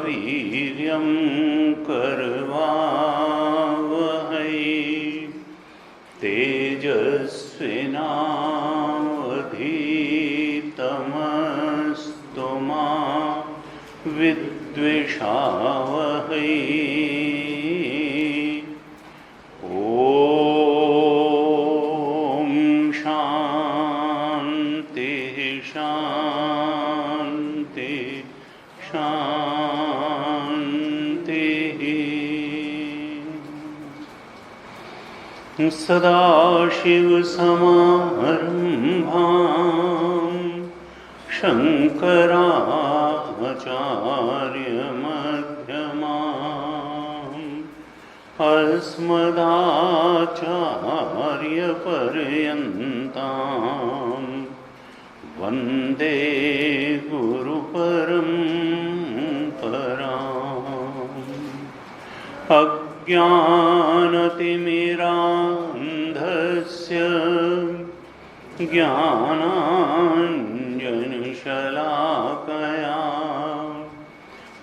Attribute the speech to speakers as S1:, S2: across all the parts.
S1: वीर्यं करवावहै तेजस्विनावधीतमस्तु मा विद्विषावहै। सदाशिवसमारम्भां शङ्कराचार्यमध्यमाम् अस्मदाचार्यपर्यन्तां वन्दे गुरुपरम्पराम्। अज्ञानतिमिरान्धस्य ज्ञानाञ्जनशलाकया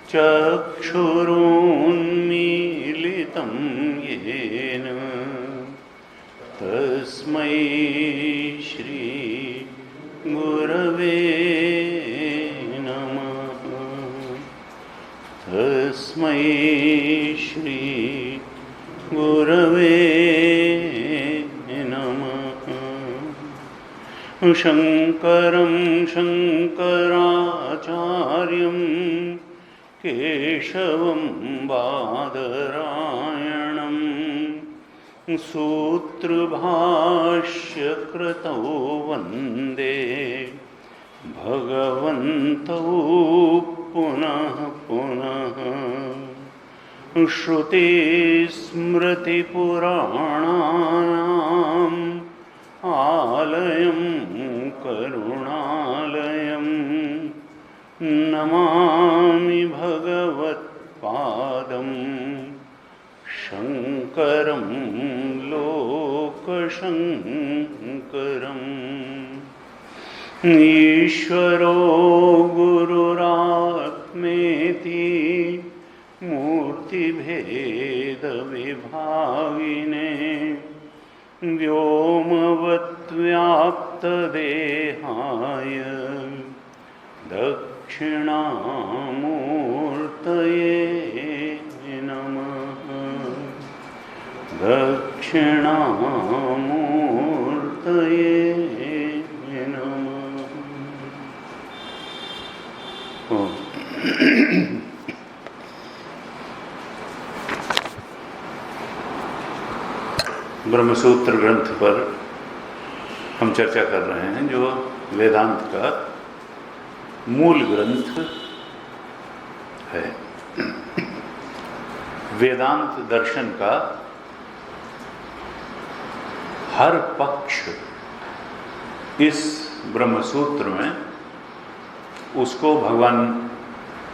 S1: चक्षुरुन्मीलितं येन तस्मै श्री गुरवे नमः। तस्मै श्री गुरवे नमः। शङ्करं शङ्कराचार्यं केशवं बादरायणं सूत्रभाष्यकृतौ वन्दे भगवन्तौ पुनः पुनः। श्रुतिस्मृतिपुराणानाम् आलयं करुणालयं नमामि भगवत्पादं शङ्करं लोकशङ्करम्। ईश्वरो गुरुरात्मेति मूर्तिभेदविभागिने व्योमवद्व्याप्तदेहाय दक्षिणामूर्तये नमः। दक्षिणामूर्तये नमः। ब्रह्मसूत्र ग्रंथ पर हम चर्चा कर रहे हैं, जो वेदांत का मूल ग्रंथ है। वेदांत दर्शन का हर पक्ष इस ब्रह्मसूत्र में, उसको भगवान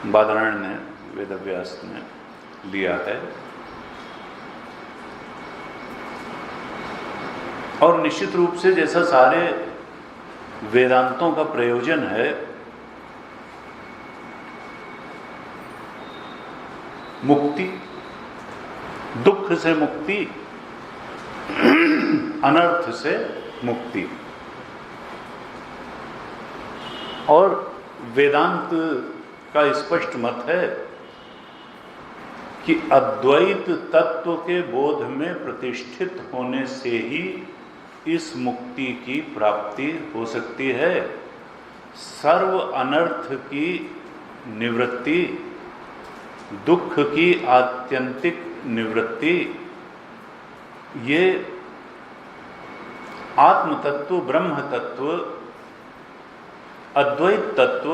S1: बादरायण ने, वेदव्यास ने लिया है। और निश्चित रूप से जैसा सारे वेदांतों का प्रयोजन है मुक्ति, दुख से मुक्ति, अनर्थ से मुक्ति, और वेदांत का स्पष्ट मत है कि अद्वैत तत्व के बोध में प्रतिष्ठित होने से ही इस मुक्ति की प्राप्ति हो सकती है। सर्व अनर्थ की निवृत्ति, दुख की आत्यंतिक निवृत्ति, ये आत्म तत्व, ब्रह्म तत्व, अद्वैत तत्व,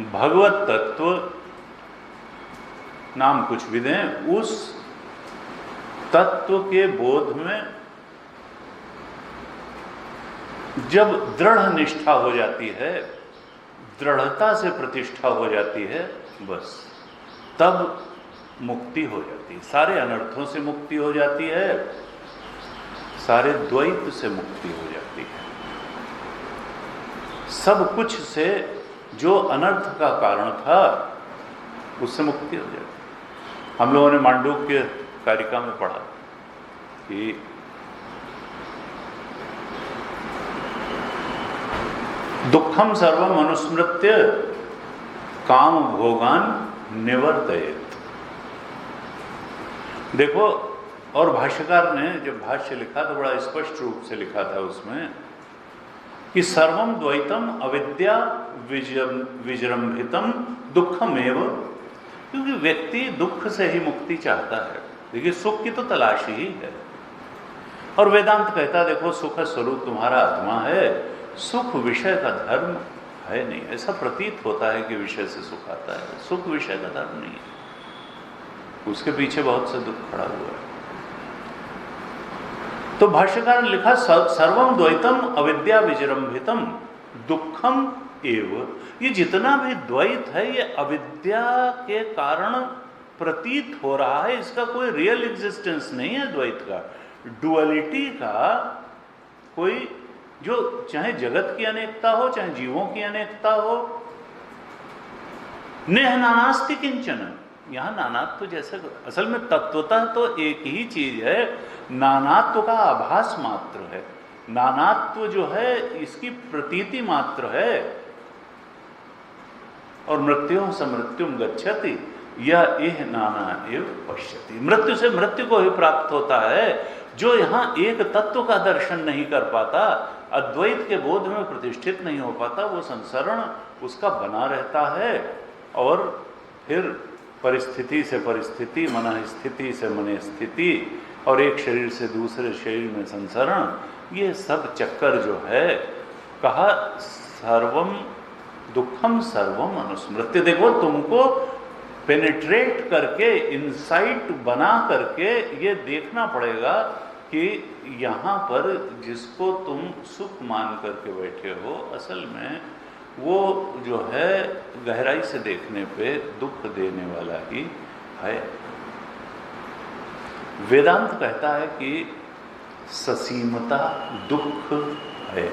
S1: भगवत तत्व, नाम कुछ भी दें, उस तत्व के बोध में जब दृढ़ निष्ठा हो जाती है, दृढ़ता से प्रतिष्ठा हो जाती है, बस तब मुक्ति हो जाती है। सारे अनर्थों से मुक्ति हो जाती है, सारे द्वैत से मुक्ति हो जाती है। सब कुछ से जो अनर्थ का कारण था उससे मुक्ति हो जाती। हम लोगों ने मांडूक्य कारिका में पढ़ा कि दुखम सर्वम अनुस्मृत्य काम भोगान निवर्तयेत। देखो, और भाष्यकार ने जब भाष्य लिखा तो बड़ा स्पष्ट रूप से लिखा था उसमें कि सर्वम द्वैतम अविद्या विजृंभितम दुखम एव, क्योंकि व्यक्ति दुख से ही मुक्ति चाहता है। देखिए, सुख की तो तलाश ही है, और वेदांत कहता है देखो सुख स्वरूप तुम्हारा आत्मा है, सुख विषय का धर्म है नहीं। ऐसा प्रतीत होता है कि विषय से सुख आता है, सुख विषय का धर्म नहीं है, उसके पीछे बहुत से दुख खड़ा हुआ है। तो भाष्यकार ने लिखा सर्वम द्वैतम अविद्या विजृंभितम दुखम एव, ये जितना भी द्वैत है ये अविद्या के कारण प्रतीत हो रहा है, इसका कोई रियल एग्जिस्टेंस नहीं है द्वैत का, डुअलिटी का कोई, जो चाहे जगत की अनेकता हो चाहे जीवों की अनेकता हो, नेह नानास्ति किंचन, यहां नानात्व जैसे असल में तत्वतः तो एक ही चीज है, नानात्व का आभास मात्र है, नानात्व जो है इसकी प्रतीति मात्र है। और मृत्युं स मृत्युम गच्छति यह एह नाना एव पश्यति, मृत्यु से मृत्यु को ही प्राप्त होता है। जो यहां एक तत्व का दर्शन नहीं कर पाता, अद्वैत के बोध में प्रतिष्ठित नहीं हो पाता, वो संसरण उसका बना रहता है, और फिर परिस्थिति से परिस्थिति, मन स्थिति से मन स्थिति, और एक शरीर से दूसरे शरीर में संसरण, ये सब चक्कर जो है, कहा सर्वम दुखम सर्वम अनुस्मृत्य। देखो, तुमको पेनिट्रेट करके, इंसाइट बना करके ये देखना पड़ेगा कि यहाँ पर जिसको तुम सुख मान करके बैठे हो, असल में वो जो है गहराई से देखने पे दुख देने वाला ही है। वेदांत कहता है कि ससीमता दुख है।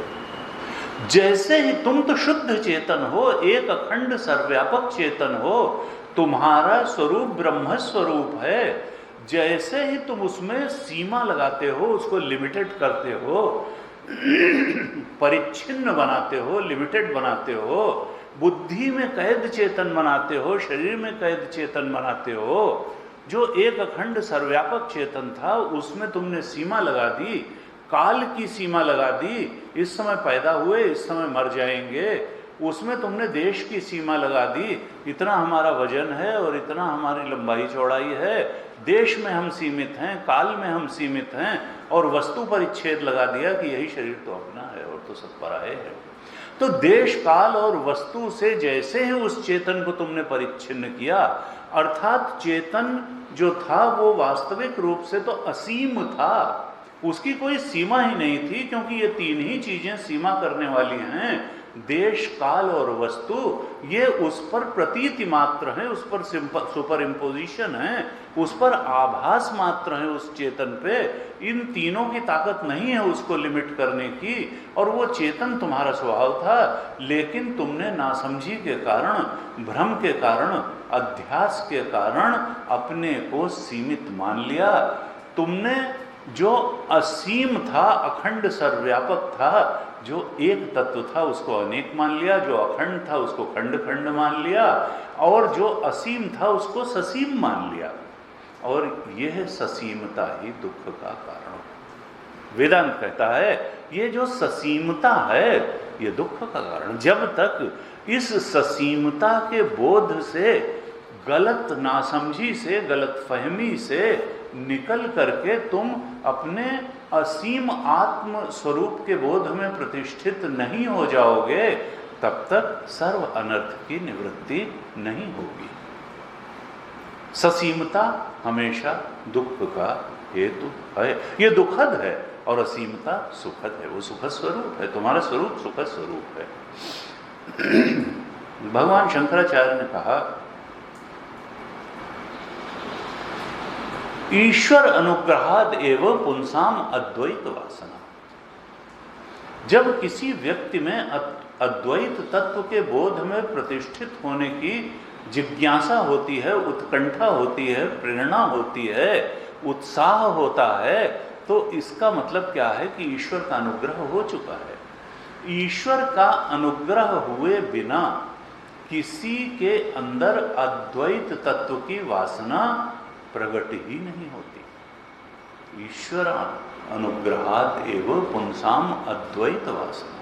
S1: जैसे ही तुम तो शुद्ध चेतन हो, एक अखंड सर्वव्यापक चेतन हो, तुम्हारा स्वरूप ब्रह्म स्वरूप है, जैसे ही तुम उसमें सीमा लगाते हो, उसको लिमिटेड करते हो, परिच्छिन्न बनाते हो, लिमिटेड बनाते हो, बुद्धि में कैद चेतन बनाते हो, शरीर में कैद चेतन बनाते हो, जो एक अखंड सर्वव्यापक चेतन था उसमें तुमने सीमा लगा दी, काल की सीमा लगा दी, इस समय पैदा हुए इस समय मर जाएंगे, उसमें तुमने देश की सीमा लगा दी, इतना हमारा वजन है और इतना हमारी लंबाई चौड़ाई है, देश में हम सीमित हैं, काल में हम सीमित हैं, और वस्तु परिच्छेद लगा दिया कि यही शरीर तो अपना है और तो सब पराये है। तो देश काल और वस्तु से जैसे ही उस चेतन को तुमने परिच्छिन्न किया, अर्थात चेतन जो था वो वास्तविक रूप से तो असीम था, उसकी कोई सीमा ही नहीं थी, क्योंकि ये तीन ही चीजें सीमा करने वाली हैं, देश काल और वस्तु, ये उस पर प्रतीति मात्र है, उस पर सुपर इम्पोजिशन है, उस पर आभास मात्र है उस चेतन पे। इन तीनों की ताकत नहीं है उसको लिमिट करने की, और वो चेतन तुम्हारा स्वभाव था, लेकिन तुमने नासमझी के कारण, भ्रम के कारण, अध्यास के कारण अपने को सीमित मान लिया। तुमने जो असीम था, अखंड सर्वव्यापक था, जो एक तत्व था उसको अनेक मान लिया, जो अखंड था उसको खंड खंड मान लिया, और जो असीम था उसको ससीम मान लिया, और यह ससीमता ही दुख का कारण। वेदांत कहता है ये जो ससीमता है ये दुख का कारण। जब तक इस ससीमता के बोध से, गलत नासमझी से, गलत फहमी से निकल करके तुम अपने असीम आत्म स्वरूप के बोध में प्रतिष्ठित नहीं हो जाओगे, तब तक सर्व अनर्थ की निवृत्ति नहीं होगी। ससीमता हमेशा दुख का हेतु है, ये दुखद है, और असीमता सुखद है, वो सुखद स्वरूप है, तुम्हारा स्वरूप सुखद स्वरूप है। भगवान शंकराचार्य ने कहा, ईश्वर अनुग्रहाद एवं पुंसाम अद्वैत वासना। जब किसी व्यक्ति में अद्वैत तत्व के बोध में प्रतिष्ठित होने की जिज्ञासा होती है, उत्कंठा होती है, प्रेरणा होती है, उत्साह होता है, तो इसका मतलब क्या है कि ईश्वर का अनुग्रह हो चुका है। ईश्वर का अनुग्रह हुए बिना किसी के अंदर अद्वैत तत्व की वासना प्रकट ही नहीं होती। ईश्वर अनुग्रहात् एव पुंसाम अद्वैत वासना।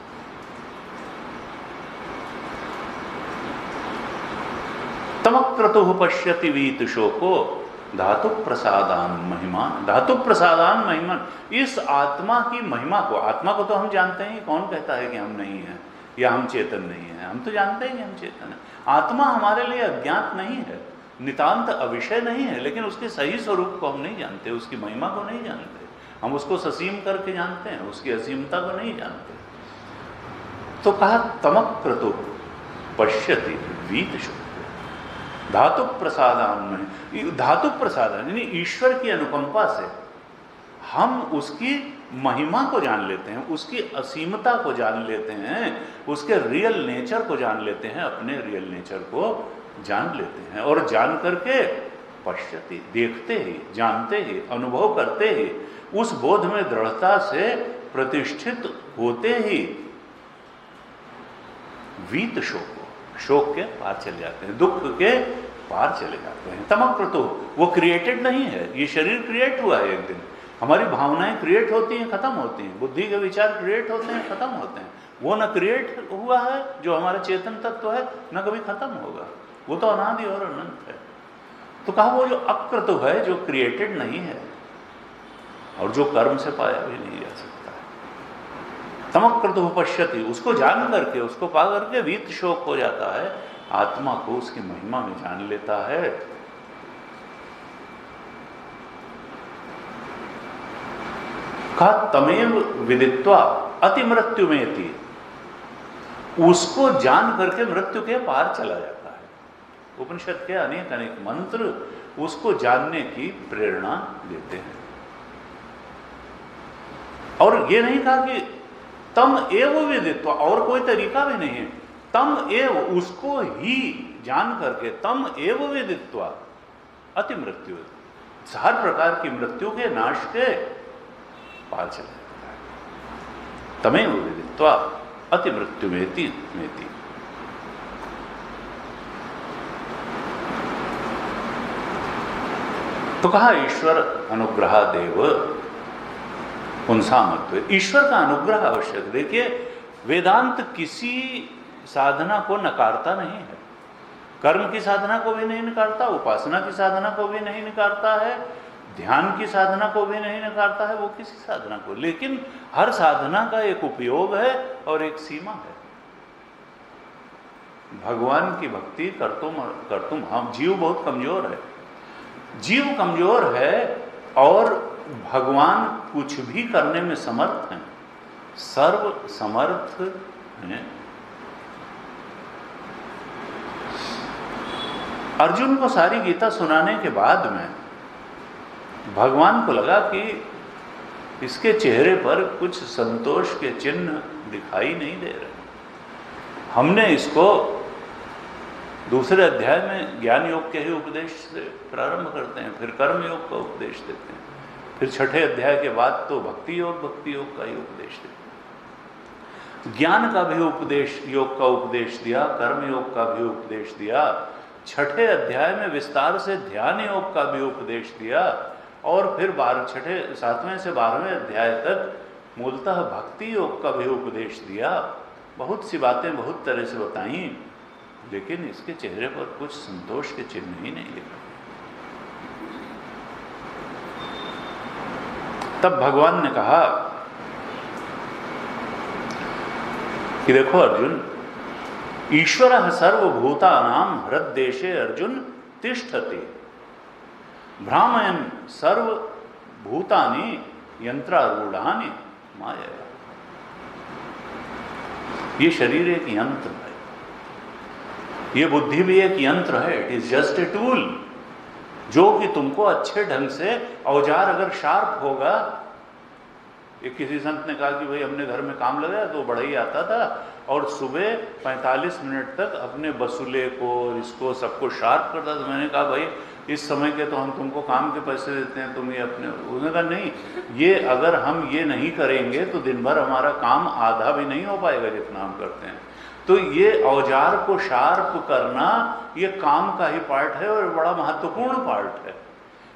S1: तमक्रतुः पश्यति वीत शोको धातु प्रसादान महिमा। धातु प्रसादान महिमा, इस आत्मा की महिमा को, आत्मा को तो हम जानते हैं, कौन कहता है कि हम नहीं हैं या हम चेतन नहीं हैं, हम तो जानते हैं कि हम चेतन हैं। आत्मा हमारे लिए अज्ञात नहीं है, नितांत अविषय नहीं है, लेकिन उसके सही स्वरूप को हम नहीं जानते, उसकी महिमा को नहीं जानते। हम उसको ससीम करके जानते हैं, उसकी असीमता को नहीं जानते। तो कहा तमक्रतु पश्यति वीत शोको धातु प्रसादान में। धातु प्रसादान यानी ईश्वर की अनुकंपा से हम उसकी महिमा को जान लेते हैं, उसकी असीमता को जान लेते हैं, उसके रियल नेचर को जान लेते हैं, अपने रियल नेचर को जान लेते हैं। और जान करके पश्यति, देखते ही, जानते ही, अनुभव करते ही, उस बोध में दृढ़ता से प्रतिष्ठित होते ही वीत शोक, शोक के पार चले जाते हैं, दुख के पार चले जाते हैं। तमक्रतु, वो क्रिएटेड नहीं है, ये शरीर क्रिएट हुआ है एक दिन। हमारी भावनाएं क्रिएट होती हैं, खत्म होती हैं, बुद्धि के विचार क्रिएट होते हैं, खत्म होते हैं। वो न क्रिएट हुआ है जो हमारा चेतन तत्व है, न कभी खत्म होगा, वो तो अनादि और अनंत है। तो कहा वो जो अक्रतु है, जो क्रिएटेड नहीं है और जो कर्म से पाया भी नहीं जा सकता, तमक्रतु पश्यति, उसको जान करके, उसको पा करके वीत शोक हो जाता है, आत्मा को उसकी महिमा में जान लेता है। कहा तमेव विदित्वा अति मृत्यु में थी, उसको जान करके मृत्यु के पार चला जाता है। उपनिषद के अनेक अनेक मंत्र उसको जानने की प्रेरणा देते हैं। और ये नहीं कहा कि तम एव विदित्वा, और कोई तरीका भी नहीं है, तम एव, उसको ही जान करके, तम एव विदित्वा अति मृत्यु, हर प्रकार की मृत्यु के नाश के पार चला जाता है। तमेव विदित्वा अति मृत्यु मेति मेति। तो कहा ईश्वर अनुग्रहादेव पुंसामत्व, ईश्वर का अनुग्रह आवश्यक। देखिए वेदांत किसी साधना को नकारता नहीं है, कर्म की साधना को भी नहीं नकारता, उपासना की साधना को भी नहीं नकारता है, ध्यान की साधना को भी नहीं नकारता है, वो किसी साधना को, लेकिन हर साधना का एक उपयोग है और एक सीमा है। भगवान की भक्ति करतुम हम, जीव बहुत कमजोर है, जीव कमजोर है और भगवान कुछ भी करने में समर्थ हैं, सर्व समर्थ हैं। अर्जुन को सारी गीता सुनाने के बाद में भगवान को लगा कि इसके चेहरे पर कुछ संतोष के चिन्ह दिखाई नहीं दे रहे। हमने इसको दूसरे अध्याय में ज्ञान योग के ही उपदेश से प्रारंभ करते हैं, फिर कर्म योग का उपदेश देते हैं, फिर छठे अध्याय के बाद तो भक्ति योग का ही उपदेश देते हैं। ज्ञान का भी उपदेश, योग का उपदेश दिया, कर्म योग का भी उपदेश दिया, छठे अध्याय में विस्तार से ध्यान योग का भी उपदेश दिया, और फिर 7वें से 12वें अध्याय तक मूलतः भक्ति योग का भी उपदेश दिया। बहुत सी बातें बहुत तरह से बताई, लेकिन इसके चेहरे पर कुछ संतोष के चिन्ह ही नहीं दिखाई। तब भगवान ने कहा कि देखो अर्जुन, ईश्वरः सर्वभूतानां हृद्देशे अर्जुन तिष्ठति, भ्रामयन् सर्वभूतानि यंत्रारूढ़ानि माया। ये शरीर एक यंत्र है, ये बुद्धि भी एक यंत्र है, it is just a tool, जो कि तुमको अच्छे ढंग से, औजार अगर शार्प होगा, एक किसी संत ने कहा कि भाई हमने घर में काम लगाया तो बढ़ई आता था और सुबह 45 मिनट तक अपने बसुले को इसको सबको शार्प करता था। मैंने कहा भाई इस समय के तो हम तुमको काम के पैसे देते हैं, तुम ये अपने। उसने कहा नहीं, ये अगर हम ये नहीं करेंगे तो दिन भर हमारा काम आधा भी नहीं हो पाएगा जितना हम करते हैं। तो ये औजार को शार्प करना ये काम का ही पार्ट है और बड़ा महत्वपूर्ण पार्ट है।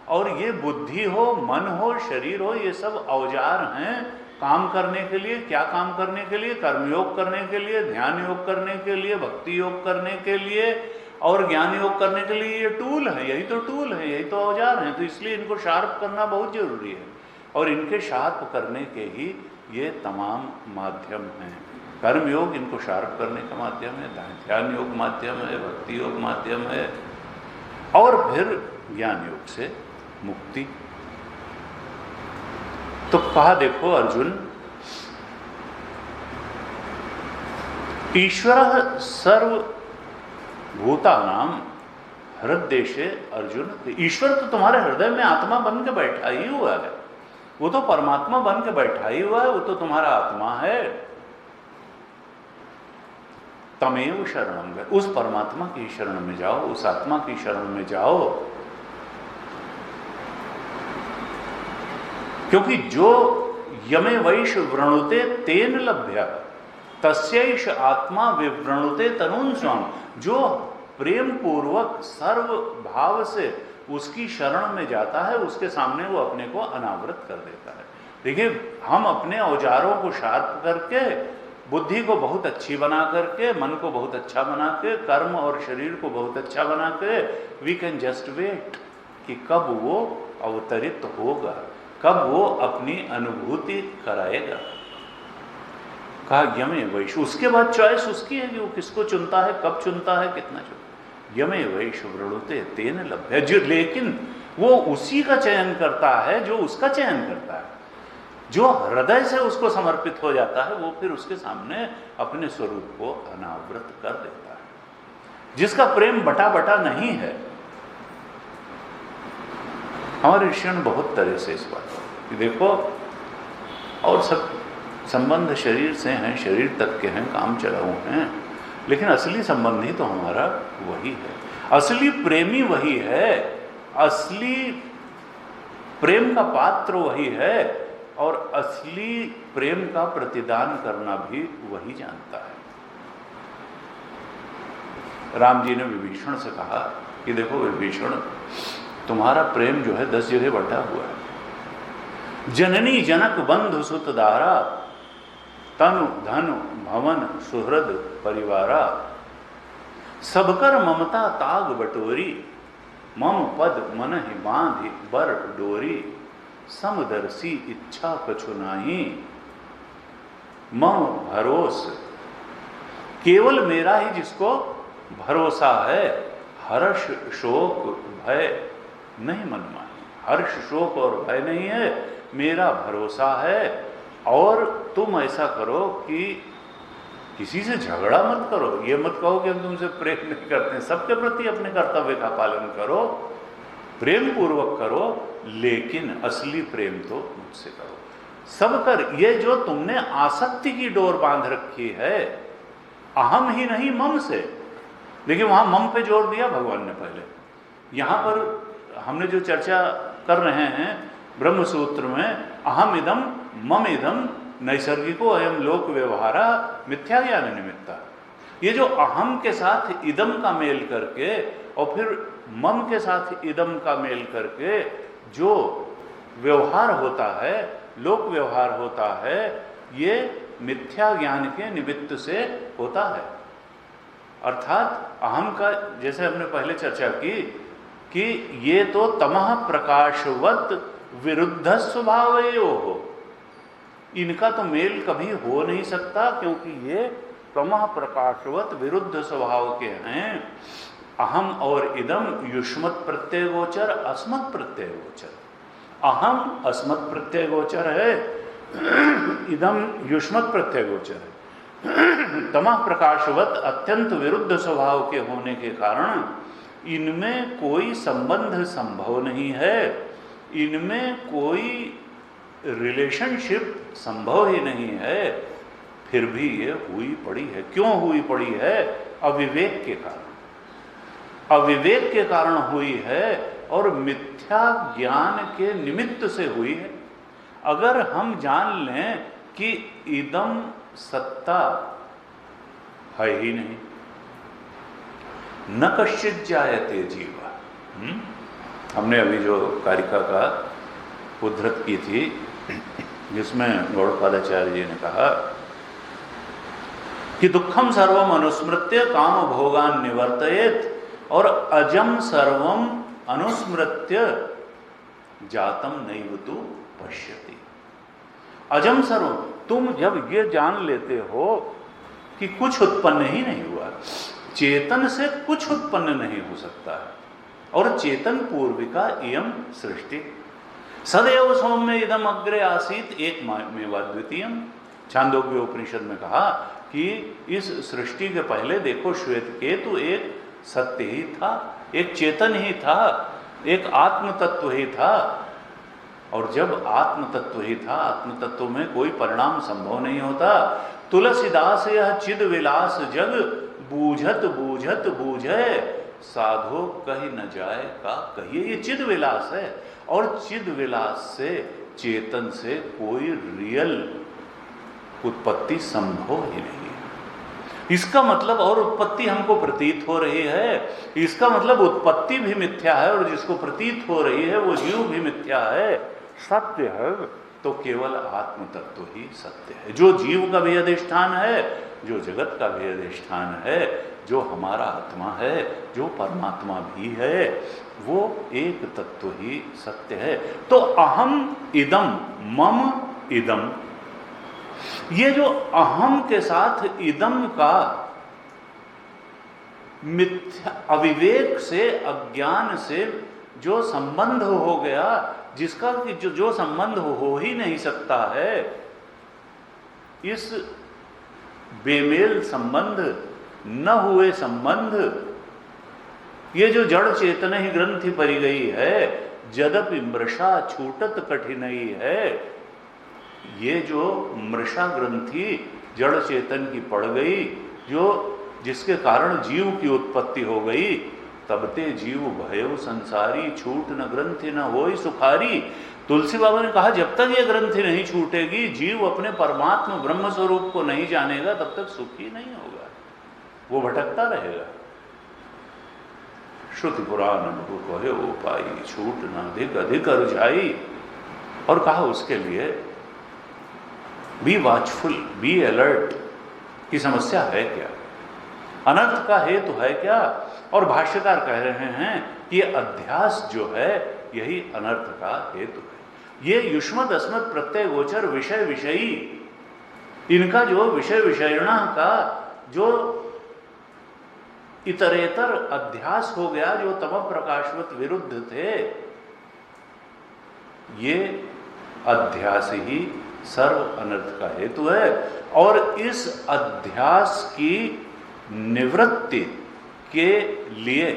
S1: और ये बुद्धि हो, मन हो, शरीर हो, ये सब औजार हैं काम करने के लिए। क्या काम करने के लिए? कर्मयोग करने के लिए, ध्यान योग करने के लिए, भक्ति योग करने के लिए और ज्ञान योग करने के लिए। ये टूल है, यही तो टूल है, यही तो औजार हैं। तो इसलिए इनको शार्प करना बहुत जरूरी है और इनके शार्प करने के ही ये तमाम माध्यम हैं। कर्म योग इनको शार्प करने का माध्यम है, ध्यान योग माध्यम है, भक्ति योग माध्यम है और फिर ज्ञान योग से मुक्ति। तो कहा देखो अर्जुन, ईश्वर सर्वभूतानां हृदयेशे अर्जुन। ईश्वर तो तुम्हारे हृदय में आत्मा बन के बैठा ही हुआ है, वो तो परमात्मा बन के बैठा ही हुआ है, वो तो तुम्हारा आत्मा है। तमेव शरणं गच्छ, उस परमात्मा की शरण में जाओ, उस आत्मा की शरण में जाओ। क्योंकि जो यमे वैश वृणुते तेन लभ्य तस्यैष आत्मा विवृणुते तनुन स्वम। जो प्रेम पूर्वक सर्व भाव से उसकी शरण में जाता है, उसके सामने वो अपने को अनावृत कर देता है। देखिए, हम अपने औजारों को शार्प करके, बुद्धि को बहुत अच्छी बना करके, मन को बहुत अच्छा बना के, कर्म और शरीर को बहुत अच्छा बना के, वी कैन जस्ट वेट कि कब वो अवतरित होगा, कब वो अपनी अनुभूति कराएगा। कहा यमे वैश, उसके बाद चॉइस उसकी है कि वो किसको चुनता है, कब चुनता है, कितना चुनता है। यमे वैश वृणुते तेन लभ्य, जो लेकिन वो उसी का चयन करता है जो उसका चयन करता है। जो हृदय से उसको समर्पित हो जाता है वो फिर उसके सामने अपने स्वरूप को अनावृत कर देता है। जिसका प्रेम बटा बटा नहीं है, हमारे ऋषियों ने बहुत तरह से इस बात को देखो, और सब संबंध शरीर से हैं, शरीर तक के हैं, काम चलाऊ हैं, लेकिन असली संबंधी तो हमारा वही है, असली प्रेमी वही है, असली प्रेम का पात्र वही है और असली प्रेम का प्रतिदान करना भी वही जानता है। राम जी ने विभीषण से कहा कि देखो विभीषण, तुम्हारा प्रेम जो है 10 जगह बटा हुआ है। जननी जनक बंधु सुत दारा, तनु धनु भवन सुहृद परिवारा, सबकर ममता ताग बटोरी, मम पद मन ही बांधि बर डोरी, समदर्शी इच्छा कछु नाही, मम भरोस। केवल मेरा ही जिसको भरोसा है, हर्ष शोक भय नहीं मन मानी। हर्ष शोक और भय नहीं है, मेरा भरोसा है। और तुम ऐसा करो कि किसी से झगड़ा मत करो, ये मत कहो कि हम तुमसे प्रेम नहीं करते, सबके प्रति अपने कर्तव्य का पालन करो, प्रेम पूर्वक करो, लेकिन असली प्रेम तो मुझसे करो। सब कर, ये जो तुमने आसक्ति की डोर बांध रखी है अहम ही नहीं मम से, देखिए वहां मम पे जोर दिया भगवान ने पहले। यहां पर हमने जो चर्चा कर रहे हैं ब्रह्म सूत्र में, अहम इदम मम इदम नैसर्गिको अयम लोक व्यवहारा मिथ्या ज्ञान निमित्ता। ये जो अहम के साथ इदम का मेल करके और फिर मम के साथ इदम का मेल करके जो व्यवहार होता है, लोक व्यवहार होता है, ये मिथ्या ज्ञान के निमित्त से होता है। अर्थात अहम का, जैसे हमने पहले चर्चा की कि ये तो तमः प्रकाशवत विरुद्ध स्वभाव हो, इनका तो मेल कभी हो नहीं सकता, क्योंकि ये तमः प्रकाशवत विरुद्ध स्वभाव के हैं। अहम और इदम युष्मत् प्रत्यय गोचर, अस्मत् प्रत्यय गोचर। अहम अस्मत् प्रत्यय गोचर है, इदम युष्मत् प्रत्यय गोचर है। तमः प्रकाशवत अत्यंत विरुद्ध स्वभाव के होने के कारण इनमें कोई संबंध संभव नहीं है, इनमें कोई रिलेशनशिप संभव ही नहीं है, फिर भी ये हुई पड़ी है। क्यों हुई पड़ी है? अविवेक के कारण। अविवेक के कारण हुई है और मिथ्या ज्ञान के निमित्त से हुई है। अगर हम जान लें कि इदम सत्ता है ही नहीं, न कश्चित जायते जीवा। हमने अभी जो कारिका का उद्धृत की थी, जिसमें गौड़पादाचार्य जी ने कहा कि दुखम सर्वम अनुस्मृत्य काम भोगान निवर्तयेत, और अजम सर्वम अनुस्मृत्य जातम नैव तु पश्यति। अजम सर्वम, तुम जब ये जान लेते हो कि कुछ उत्पन्न ही नहीं हुआ, चेतन से कुछ उत्पन्न नहीं हो सकता है, और चेतन पूर्विका इयम सृष्टि सदैव सौम्य इदम अग्रे आसीत एक मेवा द्वितीयम। छांदोग्य उपनिषद में कहा कि इस सृष्टि के पहले देखो श्वेत केतु एक सत्य ही था, एक चेतन ही था, एक आत्म तत्व ही था। और जब आत्म तत्व ही था, आत्म तत्व में कोई परिणाम संभव नहीं होता। तुलसीदास यह चिद विलास जग बूझत बूझत बूझे, साधो कही न जाए का कहिए। ये चिद विलास है, और चिद विलास से, चेतन से कोई रियल उत्पत्ति संभव ही नहीं है। इसका मतलब, और उत्पत्ति हमको प्रतीत हो रही है, इसका मतलब उत्पत्ति भी मिथ्या है, और जिसको प्रतीत हो रही है वो जीव भी मिथ्या है। सत्य है तो केवल आत्म तत्व ही सत्य है, जो जीव का भी अधिष्ठान है, जो जगत का भी अधिष्ठान है, जो हमारा आत्मा है, जो परमात्मा भी है, वो एक तत्व ही सत्य है। तो अहम इदम मम इदम, ये जो अहम के साथ इदम का मिथ्या अविवेक से, अज्ञान से जो संबंध हो गया, जिसका जो संबंध हो ही नहीं सकता है, इस बेमेल संबंध, न हुए संबंध, ये जो जड़ चेतन ही ग्रंथि परी गई है, जदपि मृषा छूटत कठिनाई है, ये जो मृषा ग्रंथि जड़ चेतन की पड़ गई, जिसके कारण जीव की उत्पत्ति हो गई, तबते जीव भयो संसारी, छूट न ग्रंथि न होई सुखारी। तुलसी बाबा ने कहा जब तक ये ग्रंथि नहीं छूटेगी, जीव अपने परमात्मा ब्रह्म स्वरूप को नहीं जानेगा, तब तक सुखी नहीं होगा, वो भटकता रहेगा। श्रुति पुराण अनुभव कहे वो पाई, छूट न अधिक अधिक रुझाई। और कहा उसके लिए बी वॉचफुल, बी अलर्ट, की समस्या है क्या, अनर्थ का हेतु है क्या। और भाष्यकार कह रहे हैं कि ये अध्यास जो है यही अनर्थ का हेतु है। ये युष्मद् अस्मत् प्रत्यय गोचर विषय विषयी, इनका जो विषय विषयणा का जो इतरेतर अध्यास हो गया, जो तम प्रकाशवत विरुद्ध थे, ये अध्यास ही सर्व अनर्थ का हेतु है। और इस अध्यास की निवृत्ति के लिए,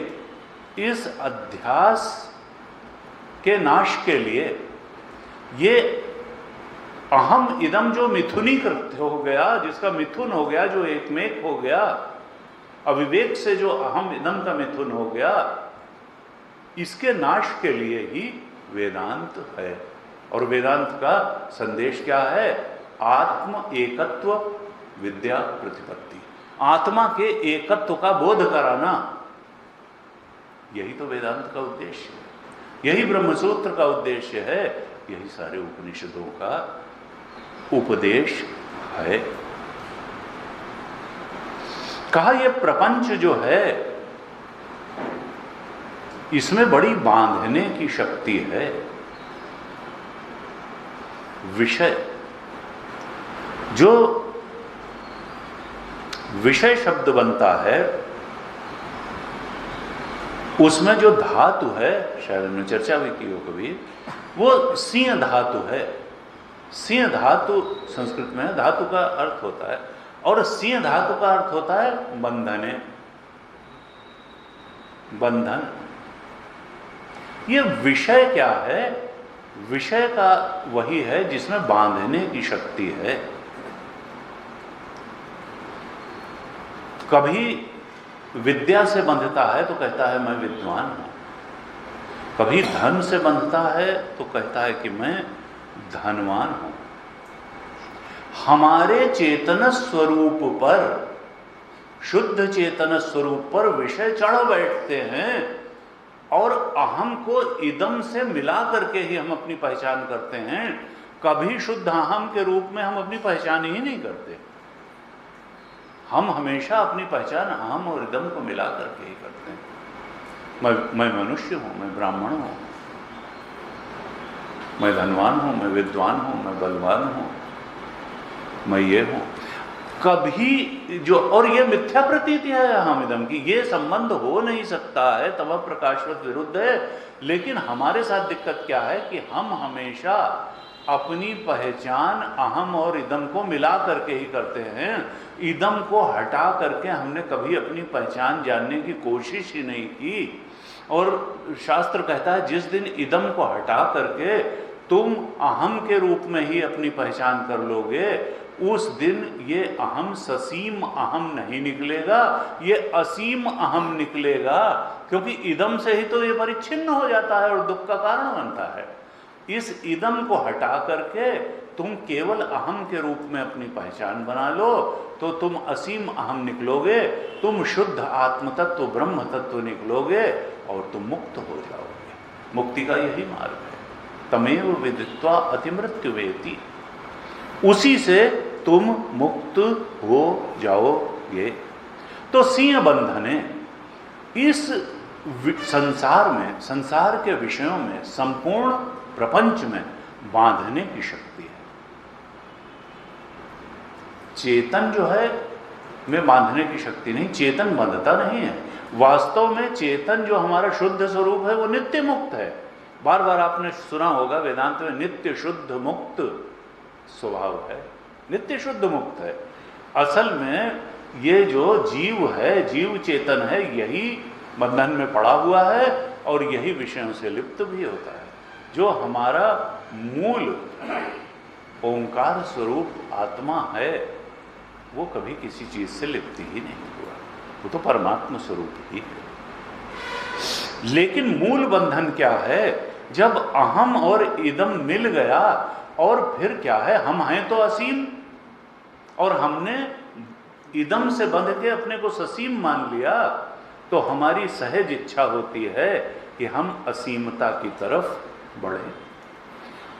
S1: इस अध्यास के नाश के लिए, ये अहम इदम जो मिथुनीकृत हो गया, जिसका मिथुन हो गया, जो एकमेक हो गया, अविवेक से जो अहम इदम का मिथुन हो गया, इसके नाश के लिए ही वेदांत है। और वेदांत का संदेश क्या है? आत्म एकत्व विद्या प्रतिपत्ति, आत्मा के एकत्व का बोध कराना, यही तो वेदांत का उद्देश्य है, यही ब्रह्मसूत्र का उद्देश्य है, यही सारे उपनिषदों का उपदेश है। कहा यह प्रपंच जो है, इसमें बड़ी बांधने की शक्ति है। विषय, जो विषय शब्द बनता है, उसमें जो धातु है, शायद हमने चर्चा भी की हो कभी, वो सिंह धातु है। सिंह धातु संस्कृत में धातु का अर्थ होता है, और सिंह धातु का अर्थ होता है बंधने, बंधन। ये विषय क्या है? विषय का वही है जिसमें बांधने की शक्ति है। कभी विद्या से बंधता है तो कहता है मैं विद्वान हूं, कभी धन से बंधता है तो कहता है कि मैं धनवान हूं। हमारे चेतन स्वरूप पर, शुद्ध चेतन स्वरूप पर विषय चढ़ बैठते हैं और अहम को इदम से मिला करके ही हम अपनी पहचान करते हैं। कभी शुद्ध अहम के रूप में हम अपनी पहचान ही नहीं करते। हम हमेशा अपनी पहचान अहम और इदम को मिला करके ही करते हैं। मैं मनुष्य हूं, मैं ब्राह्मण हूं, मैं धनवान हूं, मैं विद्वान हूं, मैं बलवान हूं, मैं ये हूं। कभी जो, और ये मिथ्या प्रतीति है अहम इदम की, ये संबंध हो नहीं सकता है, तब प्रकाशवत विरुद्ध है। लेकिन हमारे साथ दिक्कत क्या है कि हम हमेशा अपनी पहचान अहम और इदम को मिला करके ही करते हैं। इदम को हटा करके हमने कभी अपनी पहचान जानने की कोशिश ही नहीं की। और शास्त्र कहता है जिस दिन इदम को हटा करके तुम अहम के रूप में ही अपनी पहचान कर लोगे, उस दिन ये अहम ससीम अहम नहीं निकलेगा, ये असीम अहम निकलेगा। क्योंकि इदम से ही तो ये परिच्छिन्न हो जाता है और दुख का कारण बनता है। इस इदम को हटा करके तुम केवल अहम के रूप में अपनी पहचान बना लो तो तुम असीम अहम निकलोगे, तुम शुद्ध आत्म तत्व ब्रह्म तत्व निकलोगे और तुम मुक्त हो जाओगे। मुक्ति का यही मार्ग है। तमेव विदित्वा अतिमृत्यु वेति, उसी से तुम मुक्त हो जाओगे। तो सिंह बंधने इस संसार में, संसार के विषयों में, संपूर्ण प्रपंच में बांधने की शक्ति है। चेतन जो है में बांधने की शक्ति नहीं, चेतन बंधता नहीं है। वास्तव में चेतन जो हमारा शुद्ध स्वरूप है वो नित्य मुक्त है। बार बार आपने सुना होगा वेदांत में नित्य शुद्ध मुक्त स्वभाव है, नित्य शुद्ध मुक्त है। असल में ये जो जीव है, जीव चेतन है, यही बंधन में पड़ा हुआ है और यही विषयों से लिप्त भी होता है। जो हमारा मूल ओंकार स्वरूप आत्मा है वो कभी किसी चीज से लिप्त ही नहीं हुआ, वो तो परमात्मा स्वरूप ही है। लेकिन मूल बंधन क्या है? जब अहम और इदम मिल गया और फिर क्या है, हम हैं तो असीम और हमने इदम से बंध के अपने को ससीम मान लिया, तो हमारी सहज इच्छा होती है कि हम असीमता की तरफ बढ़ें,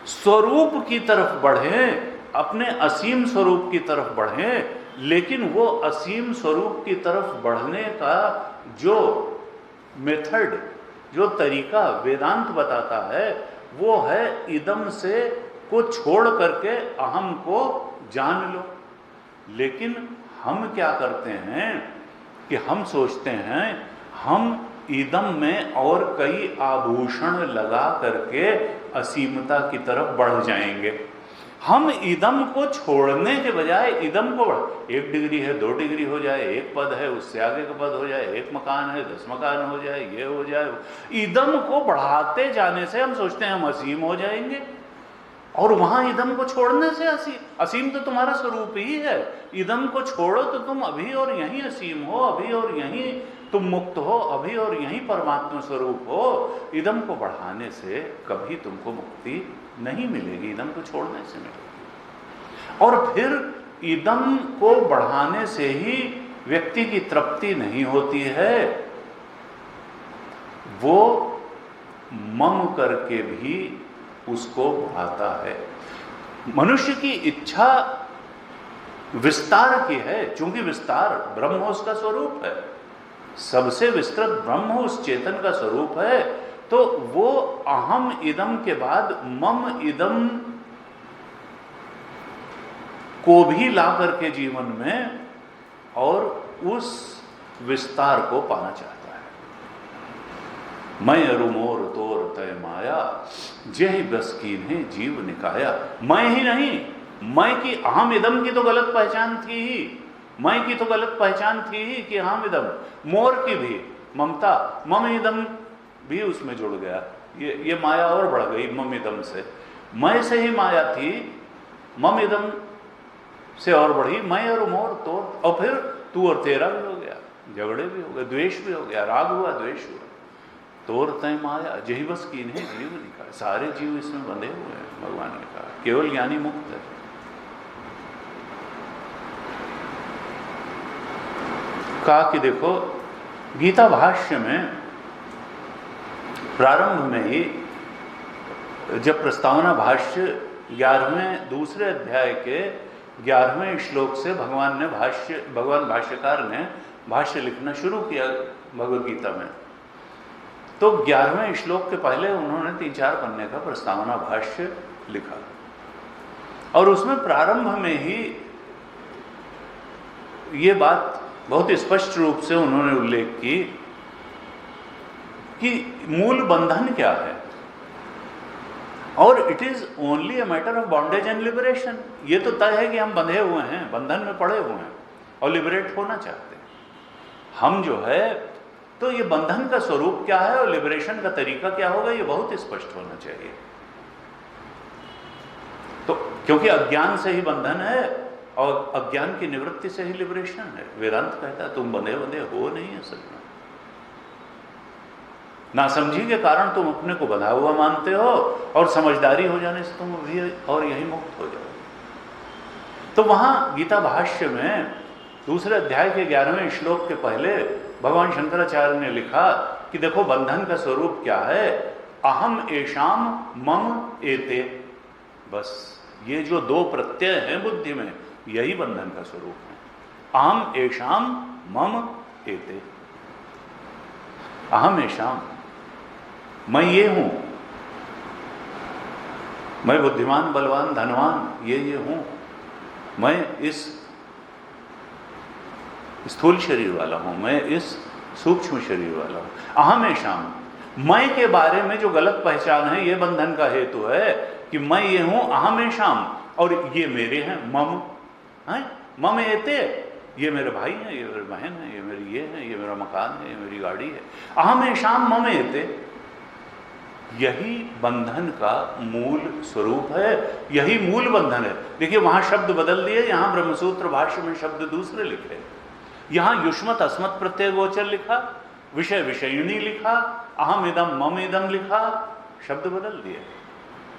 S1: स्वरूप की तरफ बढ़ें, अपने असीम स्वरूप की तरफ बढ़ें। लेकिन वो असीम स्वरूप की तरफ बढ़ने का जो मेथड, जो तरीका वेदांत बताता है वो है इदम से को छोड़ करके अहम को जान लो। लेकिन हम क्या करते हैं कि हम सोचते हैं हम इदम में और कई आभूषण लगा करके असीमता की तरफ बढ़ जाएंगे। हम इदम को छोड़ने के बजाय इदम को 1 डिग्री है 2 डिग्री हो जाए, 1 पद है उससे आगे का पद हो जाए, 1 मकान है 10 मकान हो जाए, ये हो जाए, इदम को बढ़ाते जाने से हम सोचते हैं हम असीम हो जाएंगे। और वहां इदम को छोड़ने से असीम तो तुम्हारा स्वरूप ही है। इदम को छोड़ो तो तुम अभी और यहीं असीम हो, अभी और यहीं तुम मुक्त हो, अभी और यहीं परमात्मा स्वरूप हो। इदम को बढ़ाने से कभी तुमको मुक्ति नहीं मिलेगी, इदम को छोड़ने से मिलेगी। और फिर इदम को बढ़ाने से ही व्यक्ति की तृप्ति नहीं होती है, वो मम करके भी उसको बढ़ाता है। मनुष्य की इच्छा विस्तार की है, चूंकि विस्तार ब्रह्म उसका स्वरूप है, सबसे विस्तृत ब्रह्म उस चेतन का स्वरूप है। तो वो अहम इदम के बाद मम इदम को भी ला करके जीवन में और उस विस्तार को पाना चाहता है। मैं अरुमोर तोर तय माया जेहि बस कीन्हे जीव निकाया। मैं ही नहीं, मैं की अहम इदम की तो गलत पहचान थी ही, मैं की तो गलत पहचान थी ही कि अहम इदम। मोर की भी ममता, मम इदम भी उसमें जुड़ गया। ये माया और बढ़ गई मम इदम से। मैं से ही माया थी, मम इदम से और बढ़ी, मैं और मोर तोर, और फिर तू और तेरा भी हो गया, झगड़े भी हो गए, द्वेष भी हो गया, राग हुआ, द्वेष हुआ। तोर तय माया जही बस की नहीं जीव लिखा। सारे जीव इसमें बंधे हुए हैं, भगवान ने कहा, केवल ज्ञानी मुक्त है। कहा कि देखो गीता भाष्य में प्रारंभ में ही जब प्रस्तावना भाष्य 11वें दूसरे अध्याय के 11वें श्लोक से भगवान भाष्यकार ने भाष्य लिखना शुरू किया भगवद गीता में, तो 11वें श्लोक के पहले उन्होंने 3-4 पन्ने का प्रस्तावना भाष्य लिखा, और उसमें प्रारंभ में ही ये बात बहुत स्पष्ट रूप से उन्होंने उल्लेख की कि मूल बंधन क्या है, और it is only a matter of bondage and liberation. ये तो तय है कि हम बंधे हुए हैं, बंधन में पड़े हुए हैं और लिबरेट होना चाहते हैं हम जो है। तो ये बंधन का स्वरूप क्या है और लिबरेशन का तरीका क्या होगा, ये बहुत स्पष्ट होना चाहिए। तो क्योंकि अज्ञान से ही बंधन है और अज्ञान की निवृत्ति से ही लिबरेशन है। वेदांत कहता है तुम बंधे बंधे हो नहीं असल में, नासमझी के कारण तुम अपने को बंधा हुआ मानते हो, और समझदारी हो जाने से तुम भी और यही मुक्त हो जाओ। तो वहां गीता भाष्य में दूसरे अध्याय के 11वें श्लोक के पहले भगवान शंकराचार्य ने लिखा कि देखो बंधन का स्वरूप क्या है, अहम एषाम मम एते। बस ये जो 2 प्रत्यय हैं बुद्धि में, यही बंधन का स्वरूप है। अहम एषाम मम एते, अहम एषाम, मैं ये हूं, मैं बुद्धिमान बलवान धनवान ये हूं, मैं इस स्थूल शरीर वाला हूं, मैं इस सूक्ष्म शरीर वाला हूं। अहम एषाम, मैं के बारे में जो गलत पहचान है ये बंधन का हेतु है कि मैं ये हूं अहम एषाम, और ये मेरे हैं मम है, मम एते, ये मेरे भाई हैं, ये मेरी बहन है, ये मेरी ये है, ये मेरा मकान है, ये मेरी गाड़ी है। अहम एषाम मम एते, यही बंधन का मूल स्वरूप है, यही मूल बंधन है। देखिए वहां शब्द बदल दिए, यहां ब्रह्मसूत्र भाष्य में शब्द दूसरे लिखे, यहां युष्मत अस्मत् प्रत्यय गोचर लिखा, विषय विषयिणी लिखा, अहम इदम मम इदम लिखा, शब्द बदल दिए,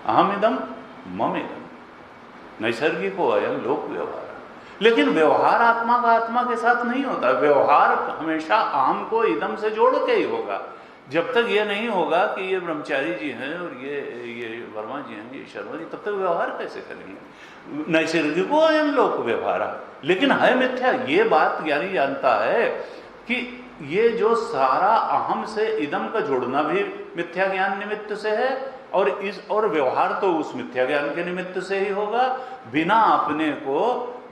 S1: अहम इदम मम इदम। नैसर्गिको अयम लोक व्यवहार, लेकिन व्यवहार आत्मा का आत्मा के साथ नहीं होता। व्यवहार हमेशा अहम को इदम से जोड़ के ही होगा। जब तक ये नहीं होगा कि ये ब्रह्मचारी जी हैं और ये वर्मा जी हैं, ये शर्मा जी, तब तक व्यवहार कैसे करेंगे। नैसर्गिको अयम लोक व्यवहार, लेकिन है मिथ्या। ये बात ज्ञानी जानता है कि ये जो सारा अहम से इदम का जोड़ना भी मिथ्या ज्ञान निमित्त से है, और व्यवहार तो उस मिथ्या ज्ञान के निमित्त से ही होगा। बिना अपने को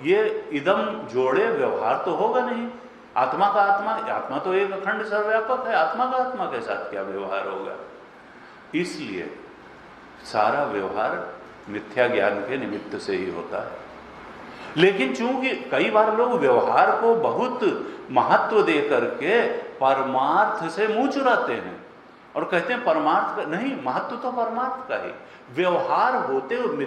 S1: ये इदम जोड़े व्यवहार तो होगा नहीं। आत्मा का आत्मा तो एक अखंड सर्वव्यापक है, आत्मा का आत्मा के साथ क्या व्यवहार होगा। इसलिए सारा व्यवहार मिथ्या ज्ञान के निमित्त से ही होता है। लेकिन चूंकि कई बार लोग व्यवहार को बहुत महत्व दे करके परमार्थ से मुंह चुराते हैं और कहते हैं परमार्थ का नहीं, महत्व तो परमार्थ का ही। व्यवहार होते हुए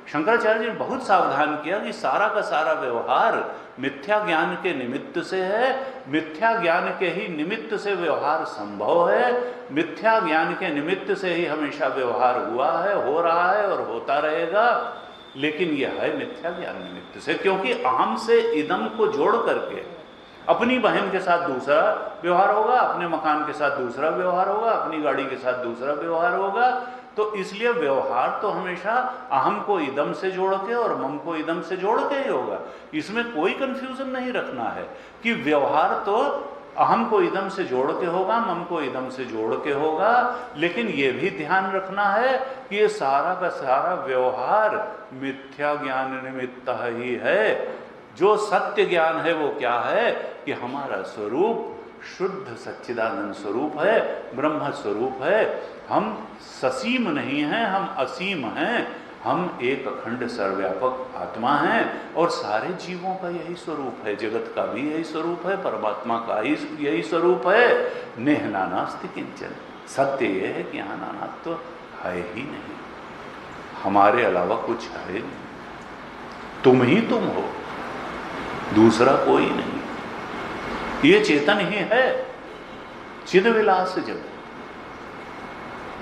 S1: शंकराचार्य जी ने बहुत सावधान किया कि सारा का सारा व्यवहार मिथ्या ज्ञान के निमित्त से है, मिथ्या ज्ञान के ही निमित्त से व्यवहार संभव है, मिथ्या ज्ञान के निमित्त से ही हमेशा व्यवहार हुआ है, हो रहा है और होता रहेगा। लेकिन यह है मिथ्या ज्ञान निमित्त से, क्योंकि अहम से इदम को जोड़ करके अपनी बहन के साथ दूसरा व्यवहार होगा, अपने मकान के साथ दूसरा व्यवहार होगा, अपनी गाड़ी के साथ दूसरा व्यवहार होगा। तो इसलिए व्यवहार तो हमेशा अहम को इदम से जोड़ के और मम को इदम से जोड़ के ही होगा। इसमें कोई कंफ्यूजन नहीं रखना है कि व्यवहार तो अहम को इदम से जोड़ के होगा, मम को इदम से जोड़ के होगा। लेकिन यह भी ध्यान रखना है कि ये सारा का सारा व्यवहार मिथ्या ज्ञान निमित्त ही है। जो सत्य ज्ञान है वो क्या है कि हमारा स्वरूप शुद्ध सच्चिदानंद स्वरूप है, ब्रह्म स्वरूप है। हम ससीम नहीं हैं, हम असीम हैं, हम एक अखंड सर्वव्यापक आत्मा हैं और सारे जीवों का यही स्वरूप है, जगत का भी यही स्वरूप है, परमात्मा का ही यही स्वरूप है। नेह नानास्ति किंचन। सत्य यह है कि यहाँ नानात्व तो है ही नहीं, हमारे अलावा कुछ है नहीं, तुम ही तुम हो, दूसरा कोई नहीं। ये चेतन ही है, चिद विलास जब,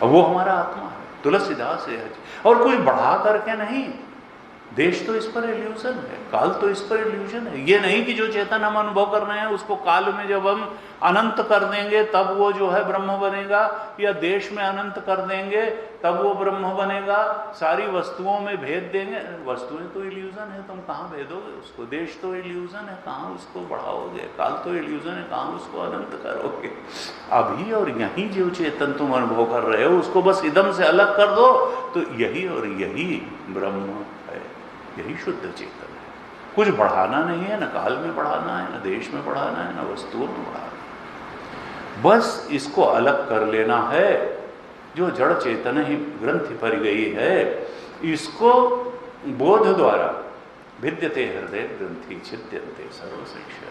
S1: अब वो हमारा आत्मा है, तुलसीदास है। और कोई बढ़ा करके नहीं, देश तो इस पर इल्यूजन है, काल तो इस पर इल्यूजन है। ये नहीं कि जो चेतन हम अनुभव कर रहे हैं उसको काल में जब हम अनंत कर देंगे तब वो जो है ब्रह्म बनेगा, या देश में अनंत कर देंगे तब वो ब्रह्म बनेगा, सारी वस्तुओं में भेद देंगे। वस्तुएं तो इल्यूजन है, तुम कहाँ भेदोगे उसको? देश तो इल्यूजन है, कहाँ उसको बढ़ाओगे? काल तो इल्यूजन है, कहाँ उसको अनंत करोगे? अभी और यहीं जो चेतन तुम अनुभव कर रहे हो उसको बस इदम से अलग कर दो तो यही और यही ब्रह्म है, यही शुद्ध चेतन है। कुछ बढ़ाना नहीं है, न काल में बढ़ाना है, न देश में बढ़ाना है, न वस्तुओं में बढ़ाना है, बस इसको अलग कर लेना है। जो जड़ चेतन ही ग्रंथि पर गई है, इसको बोध द्वारा भिद्यते हृदय ग्रंथि छिद्यन्ते सर्वशिक्षा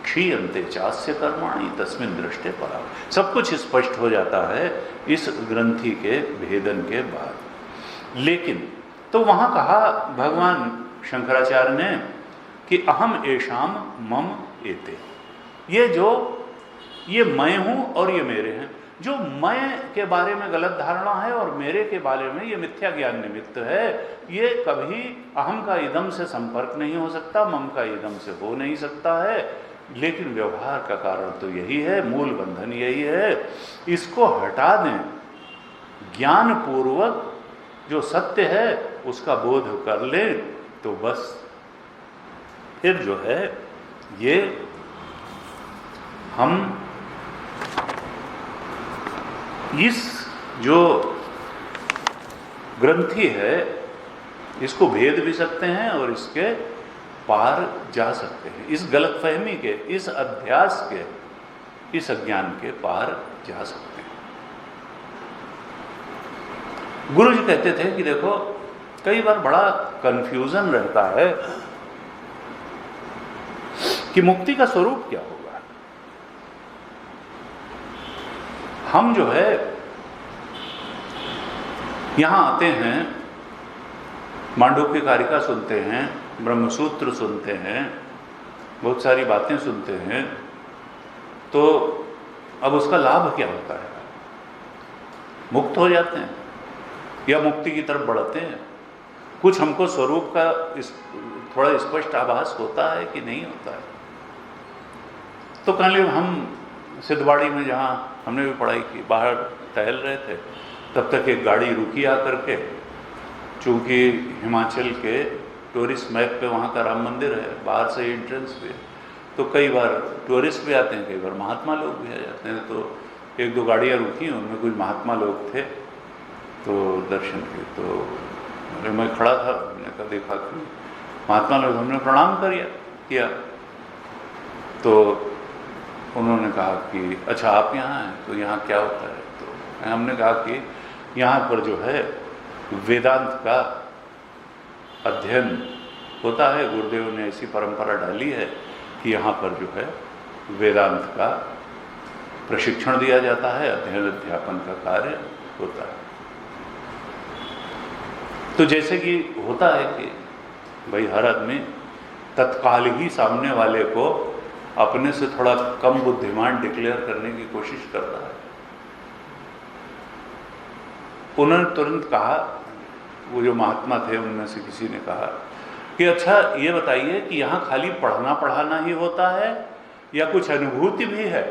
S1: क्षीयन्ते चास्य कर्माणि तस्मिन् दृष्टे परा। सब कुछ स्पष्ट हो जाता है इस ग्रंथि के भेदन के बाद। लेकिन तो वहां कहा भगवान शंकराचार्य ने कि अहम एषाम मम एते, ये मैं हूं और ये मेरे हैं। जो मैं के बारे में गलत धारणा है और मेरे के बारे में ये मिथ्या ज्ञान निमित्त है, ये कभी अहम का इदम से संपर्क नहीं हो सकता, मम का इदम से हो नहीं सकता है। लेकिन व्यवहार का कारण तो यही है, मूल बंधन यही है। इसको हटा दें, ज्ञान पूर्वक जो सत्य है उसका बोध कर ले तो बस फिर जो है ये हम इस जो ग्रंथि है इसको भेद भी सकते हैं और इसके पार जा सकते हैं। इस गलतफहमी के, इस अध्यास के, इस अज्ञान के पार जा सकते हैं। गुरु जी कहते थे कि देखो कई बार बड़ा कंफ्यूजन रहता है कि मुक्ति का स्वरूप क्या होगा। हम जो है यहां आते हैं, मांडुक्य कारिका सुनते हैं, ब्रह्मसूत्र सुनते हैं, बहुत सारी बातें सुनते हैं, तो अब उसका लाभ क्या होता है? मुक्त हो जाते हैं या मुक्ति की तरफ बढ़ते हैं? कुछ हमको स्वरूप का थोड़ा स्पष्ट आभास होता है कि नहीं होता है? तो कल हम सिद्धवाड़ी में जहाँ हमने भी पढ़ाई की, बाहर टहल रहे थे, तब तक एक गाड़ी रुकी आकर के, चूँकि हिमाचल के टूरिस्ट मैप पे वहाँ का राम मंदिर है, बाहर से एंट्रेंस पे, तो कई बार टूरिस्ट भी आते हैं, कई बार महात्मा लोग भी आ जाते हैं। तो एक दो गाड़ियाँ रुकी, उनमें कुछ महात्मा लोग थे तो दर्शन के, तो मैं खड़ा था, मैंने कहा देखा कि महात्मा लोग, हमने प्रणाम किया तो उन्होंने कहा कि अच्छा आप यहाँ हैं, तो यहाँ क्या होता है? तो हमने कहा कि यहाँ पर जो है वेदांत का अध्ययन होता है, गुरुदेव ने ऐसी परंपरा डाली है कि यहाँ पर जो है वेदांत का प्रशिक्षण दिया जाता है, अध्ययन अध्यापन का कार्य होता है। तो जैसे कि होता है कि भाई हर आदमी तत्काल ही सामने वाले को अपने से थोड़ा कम बुद्धिमान डिक्लेयर करने की कोशिश करता है। उन्होंने तुरंत कहा, वो जो महात्मा थे उनमें से किसी ने कहा कि अच्छा ये बताइए कि यहाँ खाली पढ़ना पढ़ाना ही होता है या कुछ अनुभूति भी है?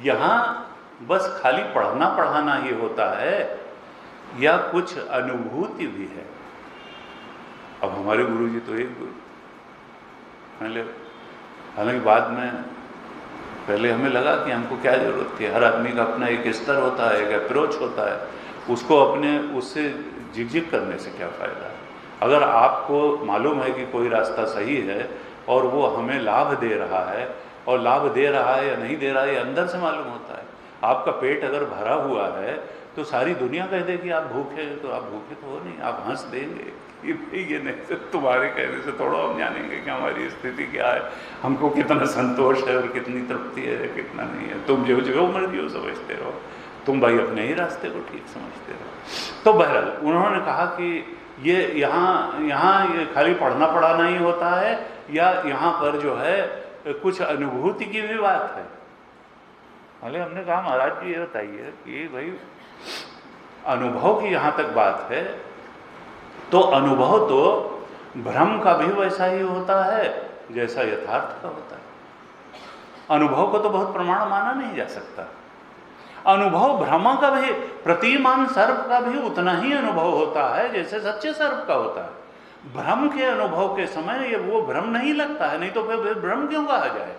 S1: यहाँ बस खाली पढ़ना पढ़ाना ही होता है या कुछ अनुभूति भी है? अब हमारे गुरु जी तो एक गुरु, हालांकि बाद में पहले हमें लगा कि हमको क्या जरूरत थी, हर आदमी का अपना एक स्तर होता है, एक अप्रोच होता है, उसको अपने उससे झिकझिक करने से क्या फ़ायदा है। अगर आपको मालूम है कि कोई रास्ता सही है और वो हमें लाभ दे रहा है, और लाभ दे रहा है या नहीं दे रहा है ये अंदर से मालूम होता है। आपका पेट अगर भरा हुआ है तो सारी दुनिया कह दे कि आप भूखे हैं, तो आप भूखे तो हो नहीं, आप हंस देंगे कि भाई ये नहीं, तो तुम्हारे कहने से थोड़ा हम जानेंगे कि हमारी स्थिति क्या है, हमको कितना संतोष है और कितनी तृप्ति है, कितना नहीं है। तुम जो मर्जी हो समझते रहो, तुम भाई अपने ही रास्ते को ठीक समझते रहो। तो बहरहाल उन्होंने कहा कि ये यहाँ ये खाली पढ़ना पढ़ाना ही होता है, या यहाँ पर जो है कुछ अनुभूति की भी बात है। भले हमने कहा महाराज जी ये बताइए कि भाई अनुभव की यहाँ तक बात है, तो अनुभव तो भ्रम का भी वैसा ही होता है जैसा यथार्थ का होता है। अनुभव को तो बहुत प्रमाण माना नहीं जा सकता। अनुभव भ्रम का भी, प्रतिमान सर्प का भी उतना ही अनुभव होता है जैसे सच्चे सर्प का होता है। भ्रम के अनुभव के समय ये वो भ्रम नहीं लगता है, नहीं तो फिर भ्रम क्यों कहा जाए।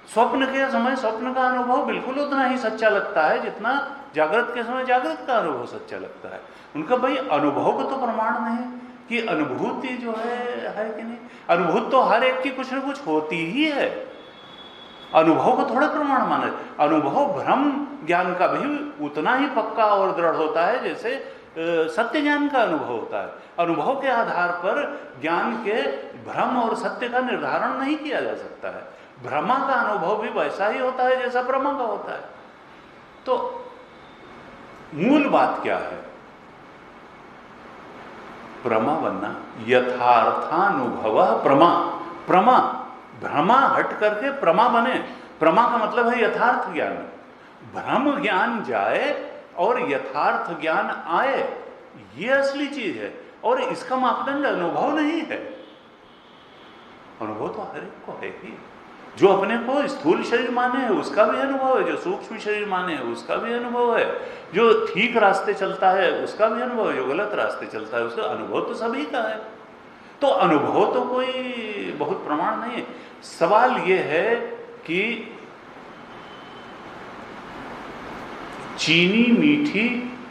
S1: स्वप्न के समय स्वप्न का अनुभव बिल्कुल उतना ही सच्चा लगता है जितना जागृत के समय जागृत का अनुभव सच्चा लगता है। उनका भाई अनुभव को तो प्रमाण नहीं कि अनुभूति जो है कि नहीं। अनुभूति तो हर एक की कुछ न कुछ होती ही है, अनुभव को थोड़ा प्रमाण माने। अनुभव भ्रम ज्ञान का भी उतना ही पक्का और दृढ़ होता है जैसे सत्य ज्ञान का अनुभव होता है। अनुभव के आधार पर ज्ञान के भ्रम और सत्य का निर्धारण नहीं किया जा सकता है। भ्रमा का अनुभव भी वैसा ही होता है जैसा प्रमा का होता है। तो मूल बात क्या है? प्रमा बनना, यथार्थानुभव प्रमा। प्रमा भ्रमा हट करके प्रमा बने। प्रमा का मतलब है यथार्थ ज्ञान। भ्रम ज्ञान जाए और यथार्थ ज्ञान आए, ये असली चीज है। और इसका मापदंड अनुभव नहीं है। अनुभव तो हर एक को है ही। जो अपने को स्थूल शरीर माने है उसका भी अनुभव है, जो सूक्ष्म शरीर माने है उसका भी अनुभव है, जो ठीक रास्ते चलता है उसका भी अनुभव है, जो गलत रास्ते चलता है उसका अनुभव तो सभी का है। तो अनुभव तो कोई बहुत प्रमाण नहीं है। सवाल यह है कि चीनी मीठी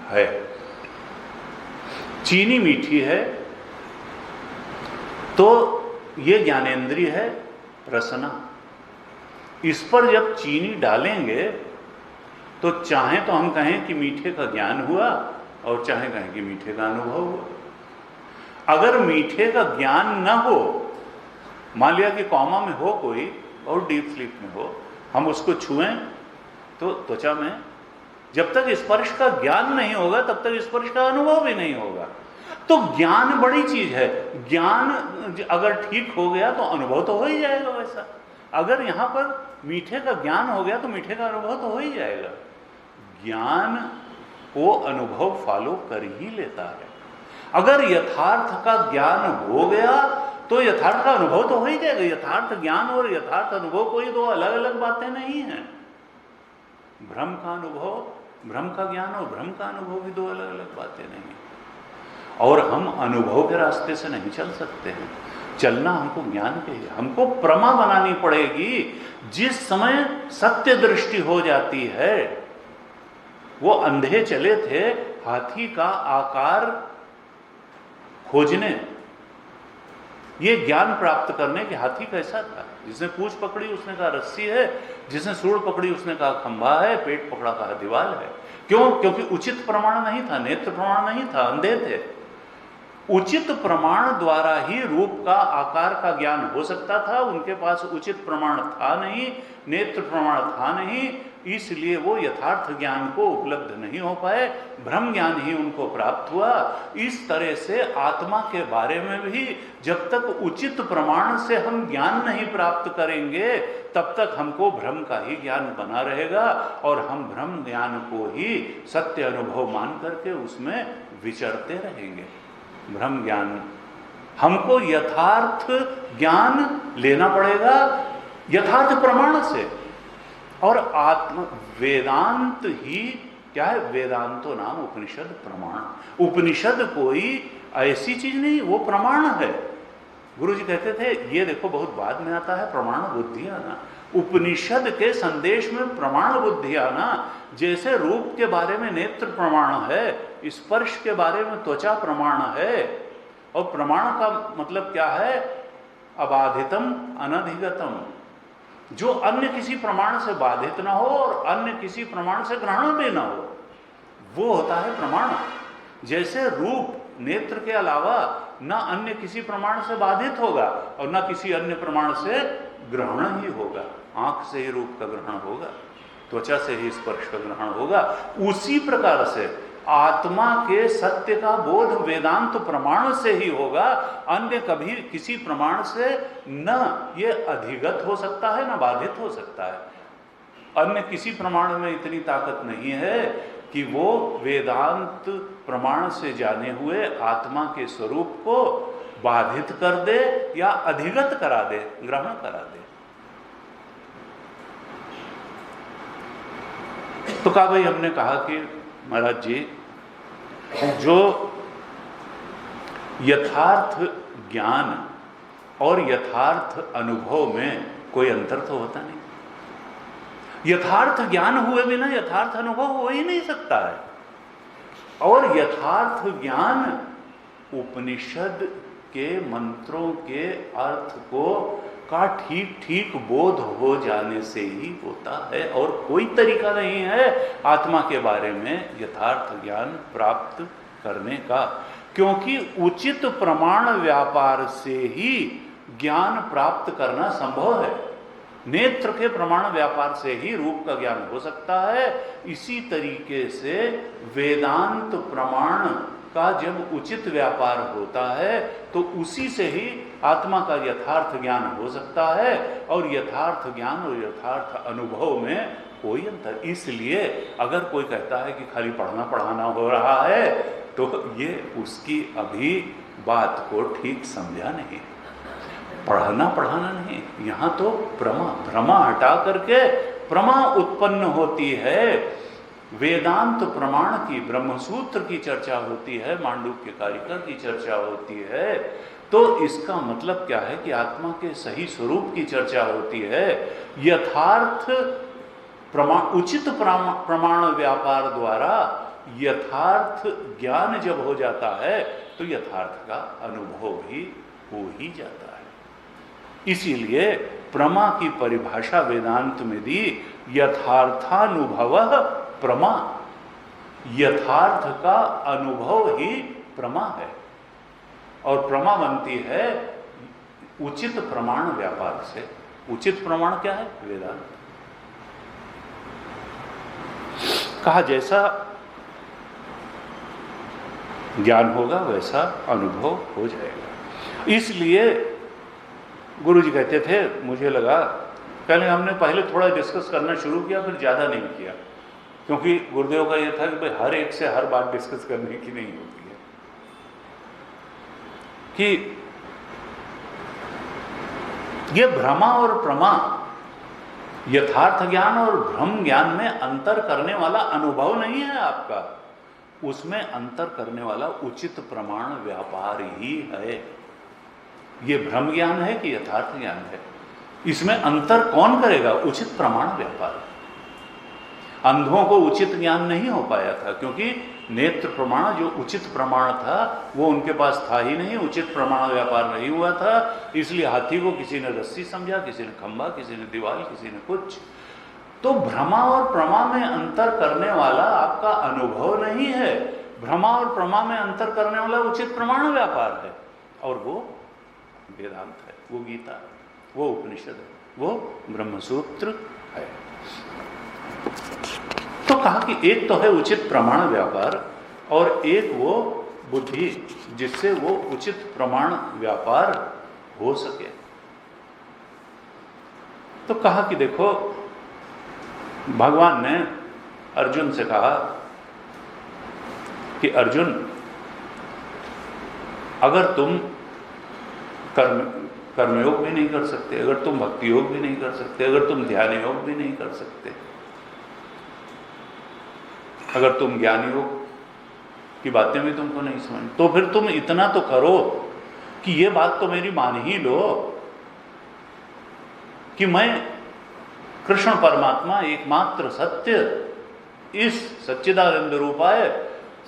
S1: है, चीनी मीठी है तो यह ज्ञानेंद्रिय है रसना। इस पर जब चीनी डालेंगे तो चाहे तो हम कहें कि मीठे का ज्ञान हुआ और चाहे कहें कि मीठे का अनुभव हुआ। अगर मीठे का ज्ञान न हो, मान लिया कि कॉमा में हो कोई और डीप स्लीप में हो, हम उसको छुएं तो त्वचा में जब तक स्पर्श का ज्ञान नहीं होगा तब तक स्पर्श का अनुभव भी नहीं होगा। तो ज्ञान बड़ी चीज है। ज्ञान अगर ठीक हो गया तो अनुभव तो हो ही जाएगा। वैसा अगर यहां पर मीठे का ज्ञान हो गया तो मीठे का अनुभव तो हो ही जाएगा। ज्ञान को अनुभव फॉलो कर ही लेता है। अगर यथार्थ का ज्ञान हो गया तो यथार्थ का अनुभव तो हो ही जाएगा। यथार्थ ज्ञान और यथार्थ अनुभव कोई दो अलग अलग बातें नहीं हैं। भ्रम का अनुभव, भ्रम का ज्ञान और भ्रम का अनुभव भी दो अलग अलग बातें नहीं। और हम अनुभव के रास्ते से नहीं चल सकते हैं। चलना हमको ज्ञान के लिए, हमको प्रमा बनानी पड़ेगी। जिस समय सत्य दृष्टि हो जाती है, वो अंधे चले थे हाथी का आकार खोजने, ये ज्ञान प्राप्त करने कि हाथी कैसा था। जिसने पूंछ पकड़ी उसने कहा रस्सी है, जिसने सूंड पकड़ी उसने कहा खंभा है, पेट पकड़ा कहा दीवार है। क्यों? क्योंकि उचित प्रमाण नहीं था, नेत्र प्रमाण नहीं था, अंधे थे। उचित प्रमाण द्वारा ही रूप का आकार का ज्ञान हो सकता था। उनके पास उचित प्रमाण था नहीं, नेत्र प्रमाण था नहीं, इसलिए वो यथार्थ ज्ञान को उपलब्ध नहीं हो पाए। भ्रम ज्ञान ही उनको प्राप्त हुआ। इस तरह से आत्मा के बारे में भी जब तक उचित प्रमाण से हम ज्ञान नहीं प्राप्त करेंगे तब तक हमको भ्रम का ही ज्ञान बना रहेगा और हम भ्रम ज्ञान को ही सत्य अनुभव मान करके उसमें विचरते रहेंगे। भ्रम ज्ञान, हमको यथार्थ ज्ञान लेना पड़ेगा यथार्थ प्रमाण से। और आत्म वेदांत ही क्या है? वेदांतो नाम उपनिषद प्रमाण। उपनिषद कोई ऐसी चीज नहीं, वो प्रमाण है। गुरु जी कहते थे ये देखो बहुत बाद में आता है प्रमाण बुद्धि आना। उपनिषद के संदेश में प्रमाण बुद्धि आना। जैसे रूप के बारे में नेत्र प्रमाण है, स्पर्श के बारे में त्वचा प्रमाण है। और प्रमाण का मतलब क्या है? अबाधितम अनधिगतम, जो अन्य किसी प्रमाण से बाधित ना हो और अन्य किसी प्रमाण से ग्रहण भी ना हो, वो होता है प्रमाण। जैसे रूप नेत्र के अलावा न अन्य किसी प्रमाण से बाधित होगा और न किसी अन्य प्रमाण से ग्रहण ही होगा। आंख से ही रूप का ग्रहण होगा, त्वचा से ही स्पर्श का ग्रहण होगा। उसी प्रकार से आत्मा के सत्य का बोध वेदांत प्रमाण से ही होगा, अन्य कभी किसी प्रमाण से न ये अधिगत हो सकता है न बाधित हो सकता है। अन्य किसी प्रमाण में इतनी ताकत नहीं है कि वो वेदांत प्रमाण से जाने हुए आत्मा के स्वरूप को बाधित कर दे या अधिगत करा दे, ग्रहण करा दे। तो कहा भाई, हमने कहा कि महाराज जी, जो यथार्थ ज्ञान और यथार्थ अनुभव में कोई अंतर तो होता नहीं। यथार्थ ज्ञान हुए बिना यथार्थ अनुभव हो ही नहीं सकता है। और यथार्थ ज्ञान उपनिषद के मंत्रों के अर्थ को का ठीक ठीक बोध हो जाने से ही होता है, और कोई तरीका नहीं है आत्मा के बारे में यथार्थ ज्ञान प्राप्त करने का, क्योंकि उचित प्रमाण व्यापार से ही ज्ञान प्राप्त करना संभव है। नेत्र के प्रमाण व्यापार से ही रूप का ज्ञान हो सकता है। इसी तरीके से वेदांत प्रमाण का जब उचित व्यापार होता है तो उसी से ही आत्मा का यथार्थ ज्ञान हो सकता है, और यथार्थ ज्ञान और यथार्थ अनुभव में कोई अंतर। इसलिए अगर कोई कहता है कि खाली पढ़ना पढ़ाना हो रहा है, तो ये उसकी अभी बात को ठीक समझा नहीं। पढ़ना पढ़ाना नहीं, यहाँ तो भ्रमा हटा करके प्रमा उत्पन्न होती है। वेदांत प्रमाण की, ब्रह्मसूत्र की चर्चा होती है, मांडुक्य कारिका की चर्चा होती है। तो इसका मतलब क्या है कि आत्मा के सही स्वरूप की चर्चा होती है। यथार्थ प्रमाण, उचित प्रमाण व्यापार द्वारा यथार्थ ज्ञान जब हो जाता है तो यथार्थ का अनुभव भी हो ही जाता है। इसीलिए प्रमा की परिभाषा वेदांत में दी, यथार्थानुभव प्रमा। यथार्थ का अनुभव ही प्रमा है, और प्रमा बनती है उचित प्रमाण व्यापार से। उचित प्रमाण क्या है? वेदांत। कहा जैसा ज्ञान होगा वैसा अनुभव हो जाएगा। इसलिए गुरु जी कहते थे, मुझे लगा पहले हमने पहले थोड़ा डिस्कस करना शुरू किया, फिर ज़्यादा नहीं किया, क्योंकि गुरुदेव का यह था कि भाई हर एक से हर बात डिस्कस करने की नहीं होती है। कि ये भ्रमा और प्रमा, यथार्थ ज्ञान और भ्रम ज्ञान में अंतर करने वाला अनुभव नहीं है आपका, उसमें अंतर करने वाला उचित प्रमाण व्यापार ही है। ये भ्रम ज्ञान है कि यथार्थ ज्ञान है, इसमें अंतर कौन करेगा? उचित प्रमाण व्यापार। अंधों को उचित ज्ञान नहीं हो पाया था, क्योंकि नेत्र प्रमाण जो उचित प्रमाण था वो उनके पास था ही नहीं, उचित प्रमाण व्यापार नहीं हुआ था। इसलिए हाथी को किसी ने रस्सी समझा, किसी ने खंभा, किसी ने दीवार, किसी ने कुछ। तो भ्रमा और प्रमा में अंतर करने वाला आपका अनुभव नहीं है, भ्रमा और प्रमा में अंतर करने वाला उचित प्रमाण व्यापार है, और वो वेदांत है, वो गीता है, वो उपनिषद है, वो ब्रह्मसूत्र है। तो कहा कि एक तो है उचित प्रमाण व्यापार, और एक वो बुद्धि जिससे वो उचित प्रमाण व्यापार हो सके। तो कहा कि देखो, भगवान ने अर्जुन से कहा कि अर्जुन, अगर तुम कर्मयोग भी नहीं कर सकते, अगर तुम भक्ति योग भी नहीं कर सकते, अगर तुम ध्यान योग भी नहीं कर सकते, अगर तुम ज्ञान योग की बातें भी तुमको नहीं समझ, तो फिर तुम इतना तो करो कि ये बात तो मेरी मान ही लो कि मैं कृष्ण परमात्मा एकमात्र सत्य, इस सच्चिदानंद रूपाय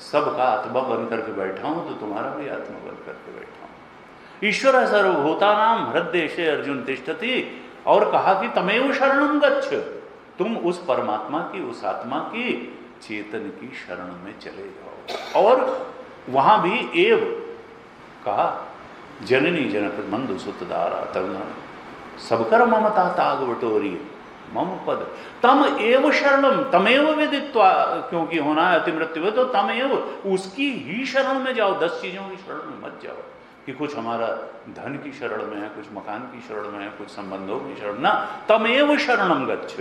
S1: सबका आत्मा बन करके बैठा हूं, तो तुम्हारा भी आत्मा बन करके बैठा हूं। ईश्वर सर्वभूतानां हृद्देशे अर्जुन तिष्ठति, और कहा कि तमेव शरणं गच्छ, तुम उस परमात्मा की, उस आत्मा की चेतन की शरण में चले जाओ। और वहां भी एव कहा, जननी जनक मंदु सुतदारा तरुण सबकर ममता ताग बटोरी मम पद तम एव शरणम तमेव विदित्वा, क्योंकि होना है अति मृत्यु है तो तमेव, उसकी ही शरण में जाओ। 10 चीजों की शरण में मत जाओ कि कुछ हमारा धन की शरण में है, कुछ मकान की शरण में है, कुछ संबंधों की शरण, ना, तमेव शरणम गच्छ,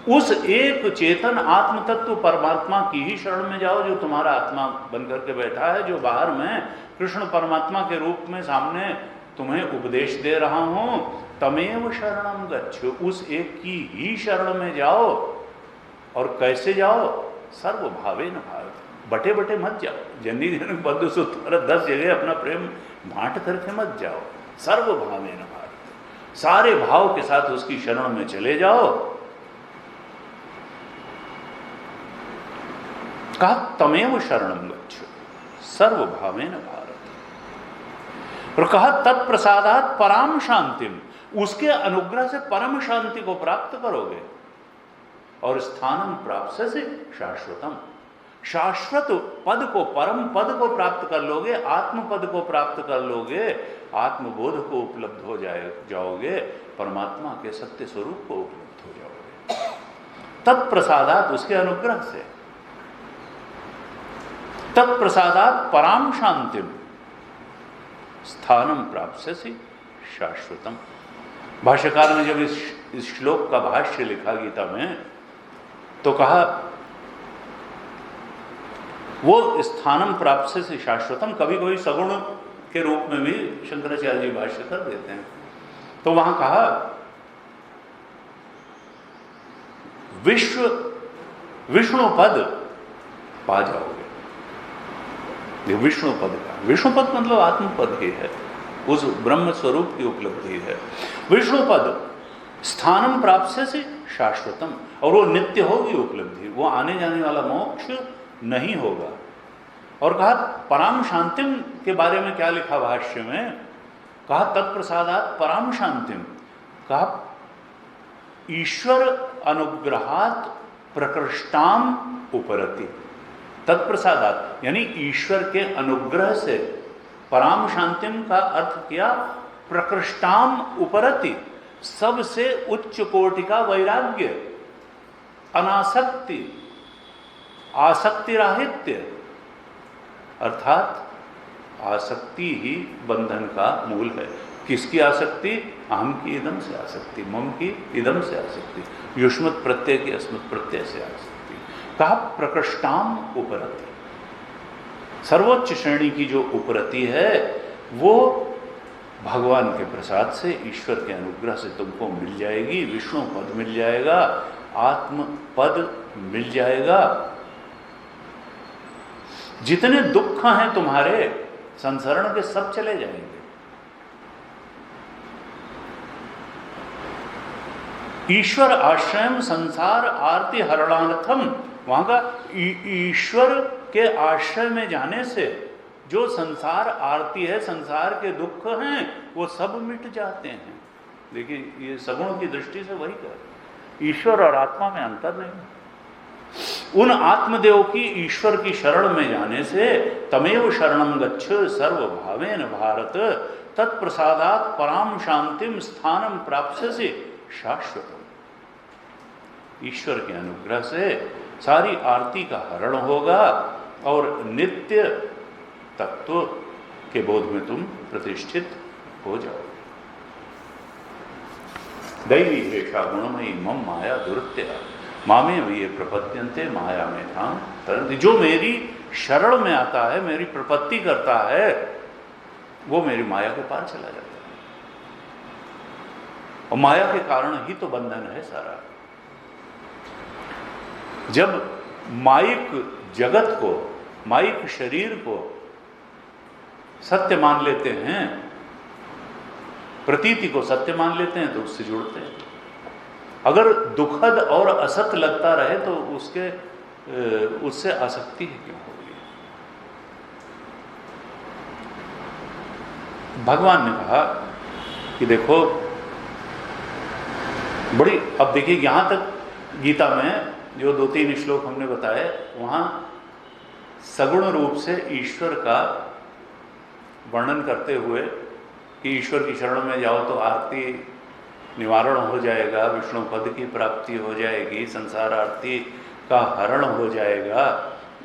S1: उस एक चेतन आत्म तत्व परमात्मा की ही शरण में जाओ जो तुम्हारा आत्मा बनकर के बैठा है, जो बाहर में कृष्ण परमात्मा के रूप में सामने तुम्हें उपदेश दे रहा हूं। तमेव शरणम गच्छ, उस एक की ही शरण में जाओ। और कैसे जाओ? सर्वभावेन भारत, बटे बटे मत जाओ। जननी जनक बंधु सुत 10 जगह अपना प्रेम बांट करके मत जाओ। सर्वभावेन भारत, सारे भाव के साथ उसकी शरण में चले जाओ। कहा तमेव शरणम गच्छ सर्वभावेन भारत, और कहा तत्प्रसादात पराम शांतिम, उसके अनुग्रह से परम शांति को प्राप्त करोगे। और स्थानम प्राप्त से शाश्वतम, शाश्वत पद को, परम पद को प्राप्त कर लोगे, आत्म पद को प्राप्त कर लोगे, आत्मबोध को उपलब्ध हो जाओगे, परमात्मा के सत्य स्वरूप को उपलब्ध हो जाओगे। तत्प्रसादात, उसके अनुग्रह से, तत्प्रसादात पराम शांतिम स्थानम प्राप्त से शाश्वतम। भाष्यकार ने जब इस श्लोक का भाष्य लिखा गीता में तो कहा वो स्थानम प्राप्त से शाश्वतम कभी कभी सगुण के रूप में भी शंकराचार्य जी भाष्य कर देते हैं। तो वहां कहा विष्णु पद पा जाओगे। विष्णु पद का, विष्णु पद मतलब आत्म पद ही है, उस ब्रह्म स्वरूप की उपलब्धि है। विष्णु पद स्थानम प्राप्त से शाश्वतम, और वो नित्य होगी उपलब्धि, वो आने जाने वाला मोक्ष नहीं होगा। और कहा पराम शांतिम के बारे में क्या लिखा भाष्य में, कहा तत्प्रसादात पराम शांतिम, कहा ईश्वर अनुग्रहात प्रकृष्टाम उपरति। तत्प्रसादात यानी ईश्वर के अनुग्रह से, पराम शांतिम का अर्थ किया प्रकृष्टाम उपरति, सबसे उच्च कोटि का वैराग्य, अनासक्ति, आसक्ति राहित्य, अर्थात आसक्ति ही बंधन का मूल है। किसकी आसक्ति? अहम की इदम से आसक्ति, मम की इदम से आसक्ति, युष्मत् प्रत्यय की अस्मत् प्रत्यय से आसक्ति। कहा प्रकृष्टाम उपरति, सर्वोच्च श्रेणी की जो उपरति है वो भगवान के प्रसाद से, ईश्वर के अनुग्रह से तुमको मिल जाएगी। विष्णु पद मिल जाएगा, आत्म पद मिल जाएगा। जितने दुख हैं तुम्हारे संसरण के सब चले जाएंगे। ईश्वर आश्रयम संसार आरती हरणार्थम, वहां का ईश्वर के आश्रय में जाने से जो संसार आरती है, संसार के दुख हैं, वो सब मिट जाते हैं। देखिए ये सगुण की दृष्टि से वही कर, ईश्वर और आत्मा में अंतर नहीं। उन आत्मदेव की ईश्वर की शरण में जाने से तमेव शरणम गच्छ सर्वभावेन भारत तत्प्रसादात पराम शांतिम स्थानम प्राप्त से शाश्वतम। ईश्वर के अनुग्रह से सारी आरती का हरण होगा और नित्य तत्व के बोध में तुम प्रतिष्ठित हो जाओगे। दैवी हेषा गुणमयी मम माया दुरत्या मामे ये प्रपद्यन्ते माया में था तरंती। जो मेरी शरण में आता है, मेरी प्रपत्ति करता है, वो मेरी माया के पार चला जाता है। और माया के कारण ही तो बंधन है सारा। जब माइक जगत को, माइक शरीर को सत्य मान लेते हैं, प्रतीति को सत्य मान लेते हैं, तो उससे जुड़ते हैं। अगर दुखद और असत लगता रहे तो उससे आसक्ति ही क्यों होगी। भगवान ने कहा कि देखो बड़ी, अब देखिए यहां तक गीता में जो 2-3 श्लोक हमने बताए, वहाँ सगुण रूप से ईश्वर का वर्णन करते हुए कि ईश्वर की शरण में जाओ तो आरती निवारण हो जाएगा, विष्णु पद की प्राप्ति हो जाएगी, संसार आरती का हरण हो जाएगा,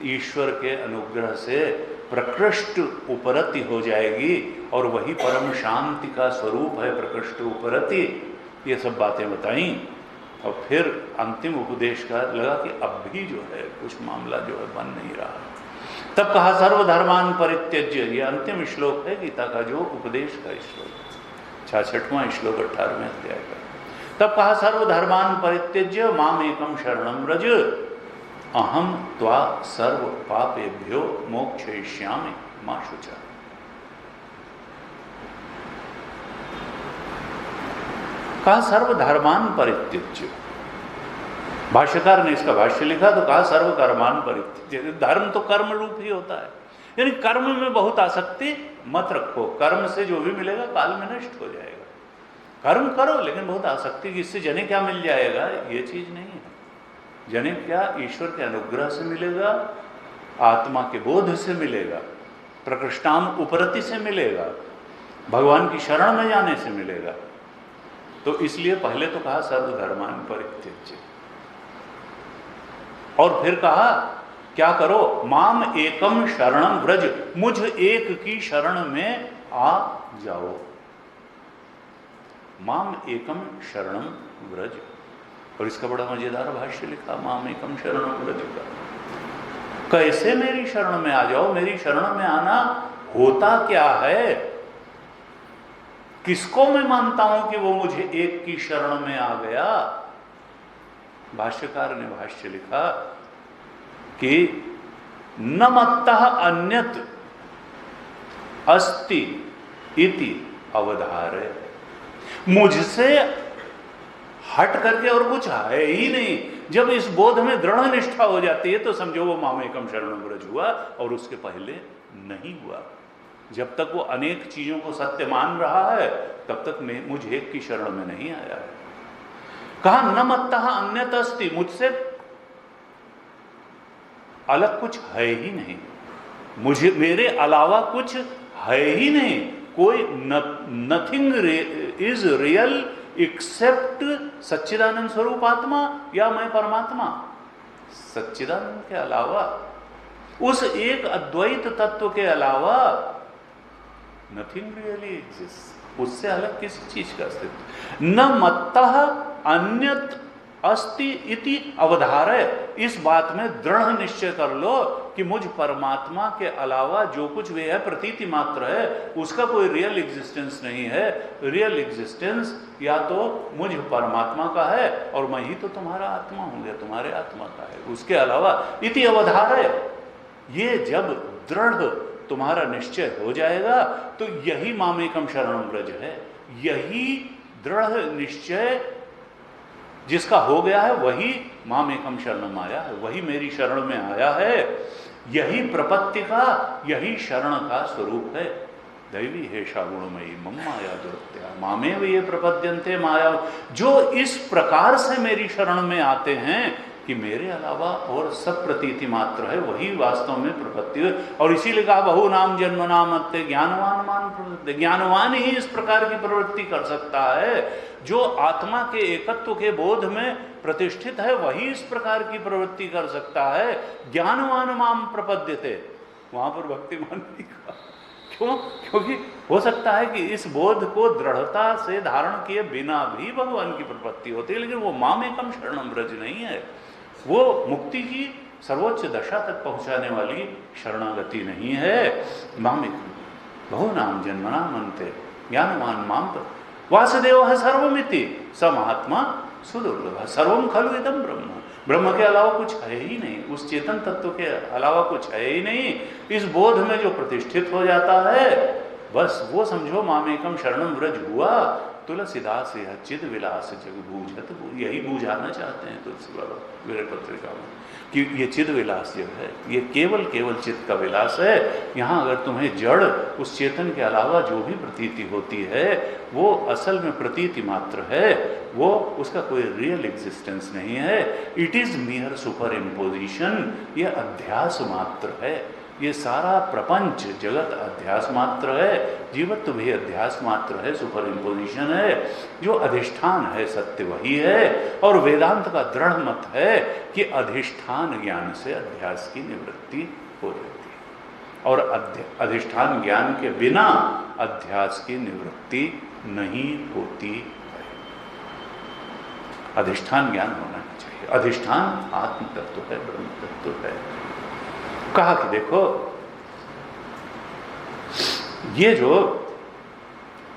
S1: ईश्वर के अनुग्रह से प्रकृष्ट उपरति हो जाएगी और वही परम शांति का स्वरूप है प्रकृष्ट उपरति। ये सब बातें बताई और फिर अंतिम उपदेश का लगा कि अब भी जो है कुछ मामला जो है बन नहीं रहा। तब कहा सर्वधर्मान परित्यज्य, ये अंतिम श्लोक है गीता का जो उपदेश का श्लोक, 66वां श्लोक 18वें अध्याय का। तब कहा सर्वधर्मान परित्यज्य माम एकम शरणम व्रज अहम त्वा सर्व पापेभ्यो मोक्षयिष्यामि मा शुचा। कहा सर्वधर्मान परित्यज्य, भाष्यकार ने इसका भाष्य लिखा तो कहा सर्वकर्मान परित्यज्य। धर्म तो कर्म रूप ही होता है, यानी कर्म में बहुत आसक्ति मत रखो, कर्म से जो भी मिलेगा काल में नष्ट हो जाएगा। कर्म करो लेकिन बहुत आसक्ति कि इससे जने क्या मिल जाएगा, ये चीज नहीं है। जने क्या ईश्वर के अनुग्रह से मिलेगा, आत्मा के बोध से मिलेगा, प्रकृष्टाम उपरति से मिलेगा, भगवान की शरण में जाने से मिलेगा। तो इसलिए पहले तो कहा सर्वधर्मान परित्यज्य और फिर कहा क्या करो, माम एकम शरणम व्रज, मुझ एक की शरण में आ जाओ। माम एकम शरणम व्रज, और इसका बड़ा मजेदार भाष्य लिखा माम एकम शरणम व्रज का। कैसे मेरी शरण में आ जाओ, मेरी शरण में आना होता क्या है, किसको मैं मानता हूं कि वो मुझे एक की शरण में आ गया। भाष्यकार ने भाष्य लिखा कि न मत्तः अन्यत अस्ति इति अवधारय, मुझसे हट करके और कुछ है ही नहीं। जब इस बोध में दृढ़ निष्ठा हो जाती है तो समझो वो मामेकम शरणम व्रज हुआ, और उसके पहले नहीं हुआ। जब तक वो अनेक चीजों को सत्य मान रहा है तब तक मुझ एक की शरण में नहीं आया है। कहा न मत्तः अन्यत अस्ति, मुझसे अलग कुछ है ही नहीं, मुझे मेरे अलावा कुछ है ही नहीं। कोई नथिंग इज रियल एक्सेप्ट सच्चिदानंद स्वरूप आत्मा या मैं परमात्मा। सच्चिदानंद के अलावा, उस एक अद्वैत तत्व के अलावा नथिंग रियली एग्जिस्ट, उससे अलग किसी चीज का अस्तित्व। न मत्तः अन्यत अस्ति इति अवधारय, इस बात में दृढ़ निश्चय कर लो कि मुझ परमात्मा के अलावा जो कुछ भी है प्रतीति मात्र है, उसका कोई रियल एग्जिस्टेंस नहीं है। रियल एग्जिस्टेंस या तो मुझ परमात्मा का है और मैं ही तो तुम्हारा आत्मा हूं, या तुम्हारे आत्मा का है, उसके अलावा इति अवधारय। ये जब दृढ़ तुम्हारा निश्चय हो जाएगा तो यही मामेकम शरणम व्रज है। यही दृढ़ निश्चय जिसका हो गया है वही मामेकम शरणम आया है, वही मेरी शरण में आया है। यही प्रपत्ति का, यही शरण का स्वरूप है। दैवी हेषा गुणमयी मम माया दुरत्या मामेव ये प्रपद्यन्ते माया। जो इस प्रकार से मेरी शरण में आते हैं कि मेरे अलावा और सब प्रतीति मात्र है, वही वास्तव में प्रपत्ति है। और इसीलिए कहा बहु नाम जन्म नाम अत्ते ज्ञानवान मान प्रवृत्ति, ज्ञानवान ही इस प्रकार की प्रवृत्ति कर सकता है। जो आत्मा के एकत्व के बोध में प्रतिष्ठित है वही इस प्रकार की प्रवृत्ति कर सकता है। ज्ञानवान माम प्रपद्यते, वहां पर भक्तिमान नहीं कहा। क्यों? क्योंकि हो सकता है कि इस बोध को दृढ़ता से धारण किए बिना भी भगवान की प्रपत्ति होती है, लेकिन वो मामेकम शरणम व्रज नहीं है। वो मुक्ति की सर्वोच्च दशा तक पहुंचाने वाली शरणागति नहीं है। मामेकम बहु नाम जन्मनाम अन्ते ज्ञानवान माम वासुदेव है सर्वमिति स महात्मा सुदुर्लभ, सर्वम खलु इदम ब्रह्म। ब्रह्म के अलावा कुछ है ही नहीं, उस चेतन तत्व के अलावा कुछ है ही नहीं। इस बोध में जो प्रतिष्ठित हो जाता है बस वो समझो मामेकम शरणम व्रज हुआ, तुलसीदास यह चिद विलास जग बूझत, यही बूझाना चाहते हैं तुलसी बाबा विरह पत्रिका में कि ये चिद विलास जो है ये केवल केवल चित्त का विलास है। यहाँ अगर तुम्हें जड़ उस चेतन के अलावा जो भी प्रतीति होती है वो असल में प्रतीति मात्र है, वो उसका कोई रियल एग्जिस्टेंस नहीं है। इट इज मियर सुपर इम्पोजिशन, ये अध्यास मात्र है। ये सारा प्रपंच जगत अध्यास मात्र है, जीवत्व भी अध्यास मात्र है, सुपर इम्पोजिशन है। जो अधिष्ठान है सत्य वही है, और वेदांत का दृढ़ मत है कि अधिष्ठान ज्ञान से अध्यास की निवृत्ति हो जाती है, और अधिष्ठान ज्ञान के बिना अध्यास की निवृत्ति नहीं होती है। अधिष्ठान ज्ञान होना चाहिए। अधिष्ठान आत्म तत्व है, ब्रह्म तत्व है। कहा कि देखो ये जो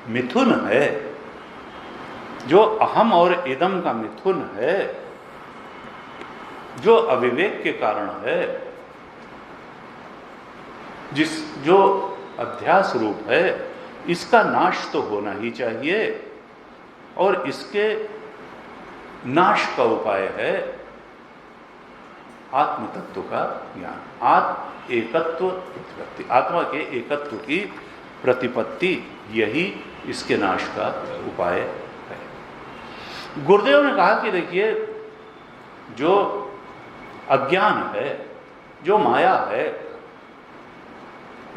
S1: मिथुन है, जो अहम और इदम का मिथुन है, जो अविवेक के कारण है, जो अध्यास रूप है, इसका नाश तो होना ही चाहिए। और इसके नाश का उपाय है आत्म तत्व का ज्ञान, एकत्व प्रतिपत्ति, आत्मा के एकत्व की प्रतिपत्ति, यही इसके नाश का उपाय है। गुरुदेव ने कहा कि देखिए जो अज्ञान है, जो माया है,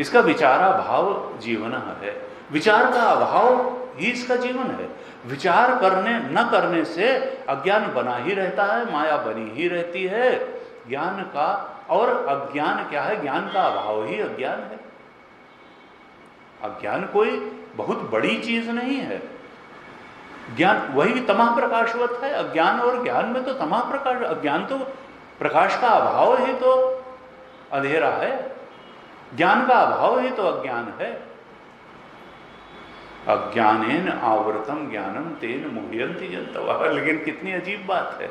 S1: इसका विचारा भाव जीवन है। विचार का अभाव ही इसका जीवन है। विचार करने न करने से अज्ञान बना ही रहता है, माया बनी ही रहती है। ज्ञान का, और अज्ञान क्या है? ज्ञान का अभाव ही अज्ञान है। अज्ञान कोई बहुत बड़ी चीज नहीं है। ज्ञान वही तमः प्रकाशवत है। अज्ञान और ज्ञान में तो तमः प्रकाश, अज्ञान तो प्रकाश का अभाव ही तो अंधेरा है, ज्ञान का अभाव ही तो अज्ञान है। अज्ञानेन आवृतम ज्ञानम तेन मुह्यन्ति जन्तवः। लेकिन कितनी अजीब बात है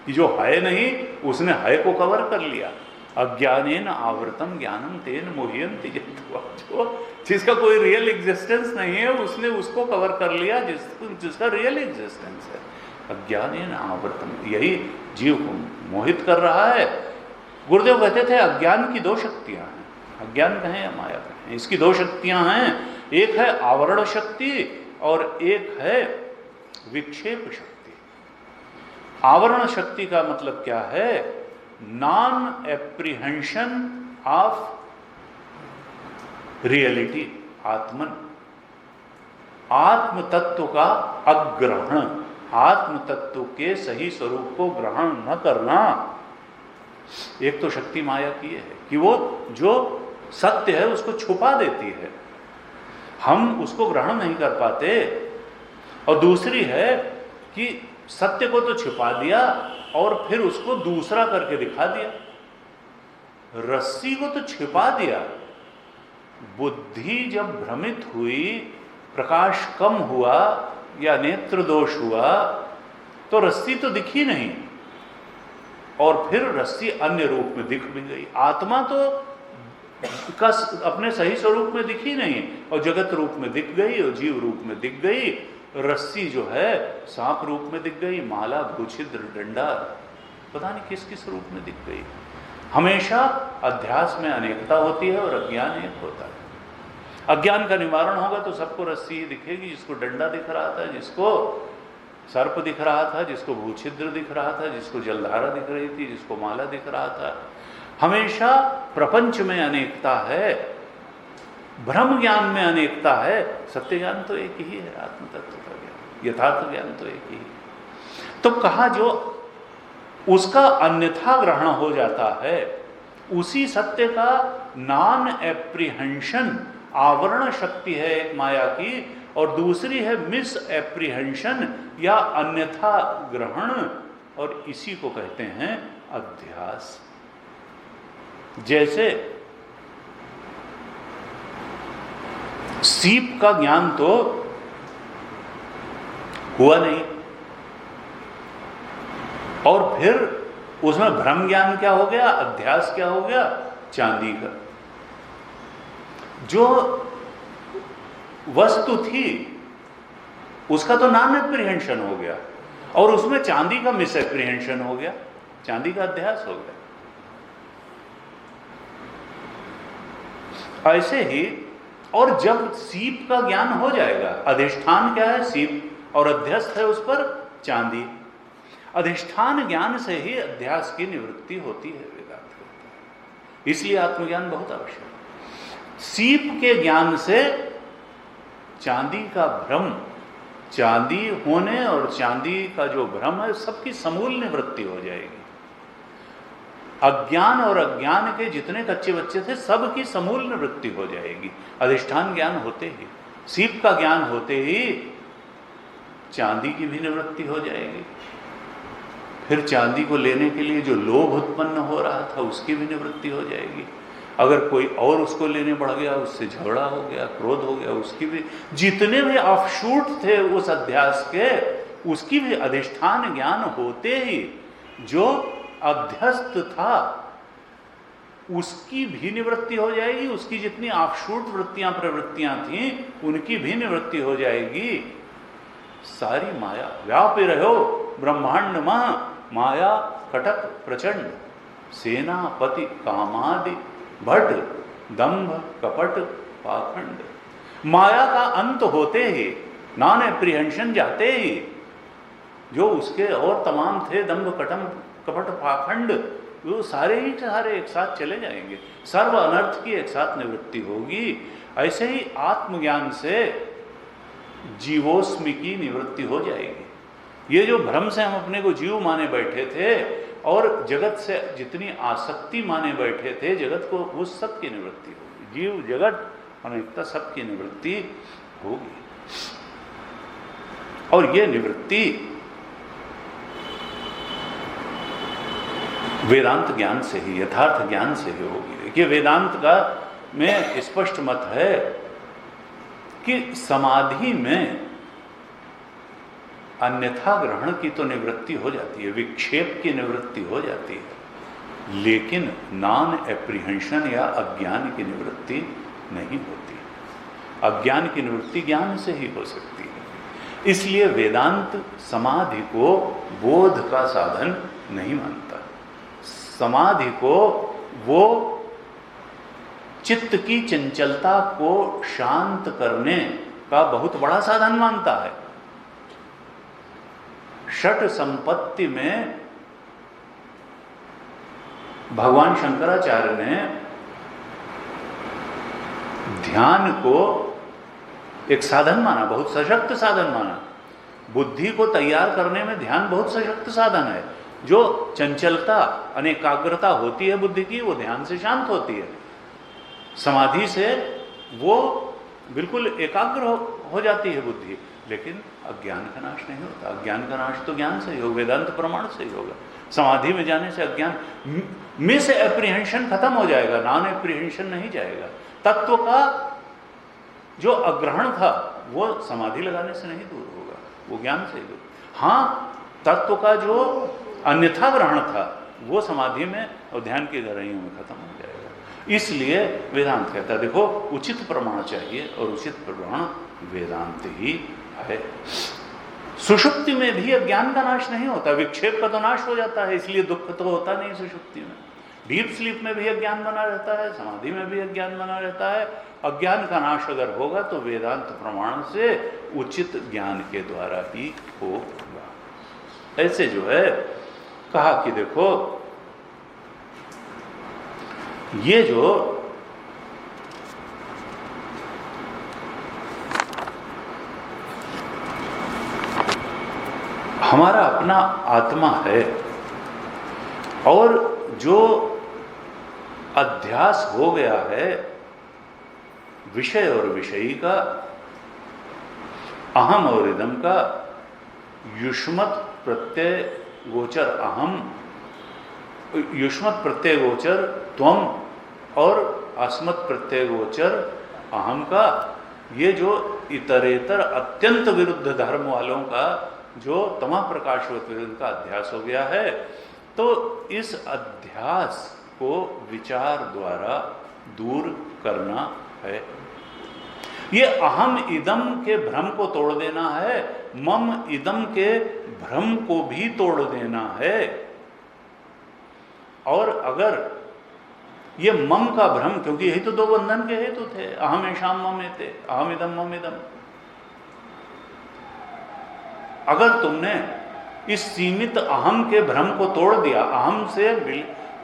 S1: कि जो है नहीं उसने है को कवर कर लिया। अज्ञानेन आवृतम ज्ञानम तेन मुह्यन्ति जन्तवः, जो जिसका कोई रियल एग्जिस्टेंस नहीं है उसने उसको कवर कर लिया जिसका रियल एग्जिस्टेंस है। अज्ञानेन आवृतम, यही जीव को मोहित कर रहा है। गुरुदेव कहते थे अज्ञान की दो शक्तियां हैं, अज्ञान कहें या माया कहें, इसकी दो शक्तियां हैं। एक है आवरण शक्ति और एक है विक्षेप शक्ति। आवरण शक्ति का मतलब क्या है? नॉन एप्रीहेंशन ऑफ रियलिटी, आत्मन, आत्म तत्व का अग्रहण, आत्म तत्व के सही स्वरूप को ग्रहण न करना। एक तो शक्ति माया की है कि वो जो सत्य है उसको छुपा देती है, हम उसको ग्रहण नहीं कर पाते। और दूसरी है कि सत्य को तो छिपा दिया और फिर उसको दूसरा करके दिखा दिया। रस्सी को तो छिपा दिया, बुद्धि जब भ्रमित हुई, प्रकाश कम हुआ या नेत्र दोष हुआ तो रस्सी तो दिखी नहीं, और फिर रस्सी अन्य रूप में दिख भी गई। आत्मा तो अपने सही स्वरूप में दिखी नहीं और जगत रूप में दिख गई और जीव रूप में दिख गई। रस्सी जो है सांप रूप में दिख गई, माला, भूछिद्र, डंडा, पता नहीं किस किस रूप में दिख गई। हमेशा अध्यास में अनेकता होती है और अज्ञान एक होता है। अज्ञान का निवारण होगा तो सबको रस्सी ही दिखेगी, जिसको डंडा दिख रहा था, जिसको सर्प दिख रहा था, जिसको भूछिद्र दिख रहा था, जिसको जलधारा दिख रही थी, जिसको माला दिख रहा था। हमेशा प्रपंच में अनेकता है, ब्रह्म ज्ञान में अनेकता है। सत्य ज्ञान तो एक ही है, आत्म तत्व का ज्ञान, यथार्थ ज्ञान तो एक ही है। तो कहा जो उसका अन्यथा ग्रहण हो जाता है, उसी सत्य का नॉन एप्रीहेंशन, आवरण शक्ति है एक माया की, और दूसरी है मिस एप्रीहेंशन या अन्यथा ग्रहण, और इसी को कहते हैं अध्यास। जैसे सीप का ज्ञान तो हुआ नहीं, और फिर उसमें भ्रम ज्ञान क्या हो गया, अध्यास क्या हो गया, चांदी का। जो वस्तु थी, उसका तो नॉन एप्रीहेंशन हो गया, और उसमें चांदी का मिस एप्रीहेंशन हो गया, चांदी का अध्यास हो गया। ऐसे ही, और जब सीप का ज्ञान हो जाएगा, अधिष्ठान क्या है? सीप, और अध्यस्त है उस पर चांदी। अधिष्ठान ज्ञान से ही अध्यास की निवृत्ति होती है, वेदांत कहता है। इसलिए आत्मज्ञान बहुत आवश्यक है। सीप के ज्ञान से चांदी का भ्रम, चांदी होने और चांदी का जो भ्रम है, सबकी समूल निवृत्ति हो जाएगी। अज्ञान और अज्ञान के जितने कच्चे बच्चे थे, सबकी समूल निवृत्ति हो जाएगी अधिष्ठान ज्ञान होते ही। सीप का ज्ञान होते ही चांदी की भी निवृत्ति हो जाएगी। फिर चांदी को लेने के लिए जो लोभ उत्पन्न हो रहा था, उसकी भी निवृत्ति हो जाएगी। अगर कोई और उसको लेने बढ़ गया, उससे झगड़ा हो गया, क्रोध हो गया, उसकी भी, जितने भी ऑफशूट थे उस अध्यास के, उसकी भी अधिष्ठान ज्ञान होते ही जो अध्यस्त था उसकी भी निवृत्ति हो जाएगी। उसकी जितनी ऑफशूट वृत्तियां प्रवृत्तियां थीं, उनकी भी निवृत्ति हो जाएगी। सारी माया व्यापी रहो ब्रह्मांड मह, माया कटक प्रचंड, सेनापति कामादि भट, दंभ कपट पाखंड। माया का अंत होते ही, नॉन एप्रीहेंशन जाते ही, जो उसके और तमाम थे, दंभ कपट पाखंड, वो सारे ही सारे एक साथ चले जाएंगे। सर्व अनर्थ की एक साथ निवृत्ति होगी। ऐसे ही आत्मज्ञान से जीवोस्मि की निवृत्ति हो जाएगी। ये जो भ्रम से हम अपने को जीव माने बैठे थे और जगत से जितनी आसक्ति माने बैठे थे, जगत को, वो सब की निवृत्ति होगी। जीव जगत अनेकता सबकी निवृत्ति होगी। और ये निवृत्ति वेदांत ज्ञान से ही, यथार्थ ज्ञान से ही होगी। देखिए, वेदांत का में स्पष्ट मत है कि समाधि में अन्यथा ग्रहण की तो निवृत्ति हो जाती है, विक्षेप की निवृत्ति हो जाती है, लेकिन नॉन एप्रीहेंशन या अज्ञान की निवृत्ति नहीं होती। अज्ञान की निवृत्ति ज्ञान से ही हो सकती है। इसलिए वेदांत समाधि को बोध का साधन नहीं मानता। समाधि को वो चित्त की चंचलता को शांत करने का बहुत बड़ा साधन मानता है। षट संपत्ति में भगवान शंकराचार्य ने ध्यान को एक साधन माना, बहुत सशक्त साधन माना। बुद्धि को तैयार करने में ध्यान बहुत सशक्त साधन है। जो चंचलता, अनेकाग्रता होती है बुद्धि की, वो ध्यान से शांत होती है। समाधि से वो बिल्कुल एकाग्र हो जाती है बुद्धि, लेकिन अज्ञान का नाश नहीं होता। अज्ञान का नाश तो ज्ञान से ही होगा, वेदांत प्रमाण से ही होगा। समाधि में जाने से अज्ञान, मिस एप्रीहेंशन खत्म हो जाएगा, नॉन एप्रीहेंशन नहीं जाएगा। तत्व का जो अग्रहण था वो समाधि लगाने से नहीं दूर होगा, वो ज्ञान से ही दूर। हाँ, तत्व का जो अन्यथा ग्रहण था वो समाधि में और ध्यान की गहराइयों में खत्म हो जाएगा। इसलिए वेदांत कहता है, देखो, उचित प्रमाण चाहिए और उचित प्रमाण वेदांत ही है। सुषुप्ति में भी अज्ञान का नाश नहीं होता, विक्षेप का तो नाश हो जाता है, इसलिए दुख तो होता नहीं सुषुप्ति में। डीप स्लीप में भी अज्ञान बना रहता है, समाधि में भी अज्ञान बना रहता है। अज्ञान का नाश अगर होगा तो वेदांत प्रमाण से उचित ज्ञान के द्वारा ही होगा। ऐसे जो है कहा कि देखो, ये जो हमारा अपना आत्मा है और जो अध्यास हो गया है विषय और विषयी का, अहम और इदम का, युष्मत् प्रत्यय गोचर अहम, युष्मत् प्रत्यय गोचर त्वम और अस्मत् प्रत्यय गोचर अहम का, ये जो इतरेतर अत्यंत विरुद्ध धर्म वालों का जो तमा प्रकाशवत विरुद्ध का अध्यास हो गया है, तो इस अध्यास को विचार द्वारा दूर करना है। ये अहम इदम के भ्रम को तोड़ देना है, मम इदम के भ्रम को भी तोड़ देना है। और अगर ये मम का भ्रम, क्योंकि यही तो दो बंधन के हेतु थे, अहम ऐशाम मम एते, अहम इदम मम इदम। अगर तुमने इस सीमित अहम के भ्रम को तोड़ दिया, अहम से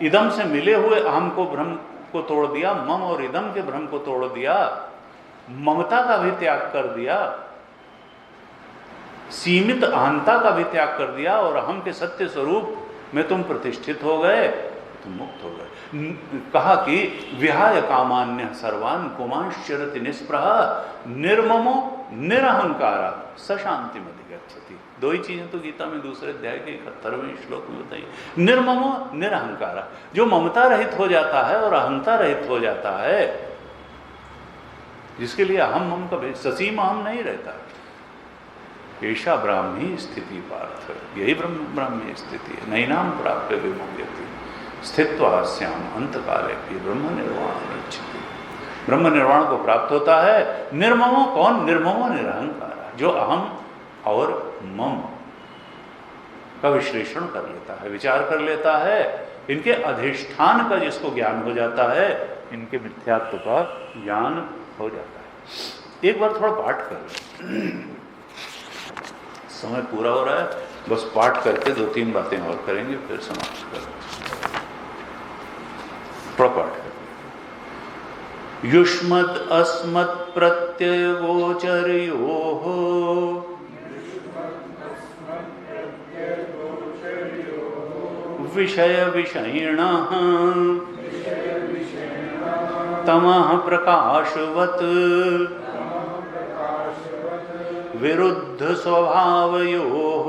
S1: इदम से मिले हुए अहम को भ्रम को तोड़ दिया, मम और इदम के भ्रम को तोड़ दिया, ममता का भी त्याग कर दिया, सीमित अहंता का भी त्याग कर दिया और अहम के सत्य स्वरूप में तुम प्रतिष्ठित हो गए, तुम मुक्त हो गए। कहा कि विहाय कामान्य सर्वान पुमांश्चरति निस्पृह निर्ममो निरहंकारा सशांतिम अधिगच्छति। दो ही चीजें तो गीता में दूसरे अध्याय के 71वें श्लोक में बताई। निर्ममो निरहंकारा, जो ममता रहित हो जाता है और अहंता रहित हो जाता है, जिसके लिए अहम मम का ससीम अहम नहीं रहता, ऐसा ब्राह्मी स्थिति पार्थ, यही ब्राह्मी स्थिति है। नैनाम प्राप्य विमुह्यति स्थित्वास्याम अंतकाले भी ब्रह्म निर्वाण रक्षति। ब्रह्म निर्वाण को प्राप्त होता है। निर्ममो कौन? निर्ममो निरहंकार, जो अहम और मम का विश्लेषण कर लेता है, विचार कर लेता है, इनके अधिष्ठान का जिसको ज्ञान हो जाता है, इनके मिथ्यात्व का ज्ञान हो जाता है। एक बार थोड़ा पाठ कर, समय पूरा हो रहा है, बस पाठ करके 2-3 बातें और करेंगे, फिर समाप्त करेंगे। थोड़ा पाठ कर। युष्मत् अस्मत् प्रत्यय गोचरयोः विषय विषयिणः तमः प्रकाशवत् विरुद्ध स्वभावयोः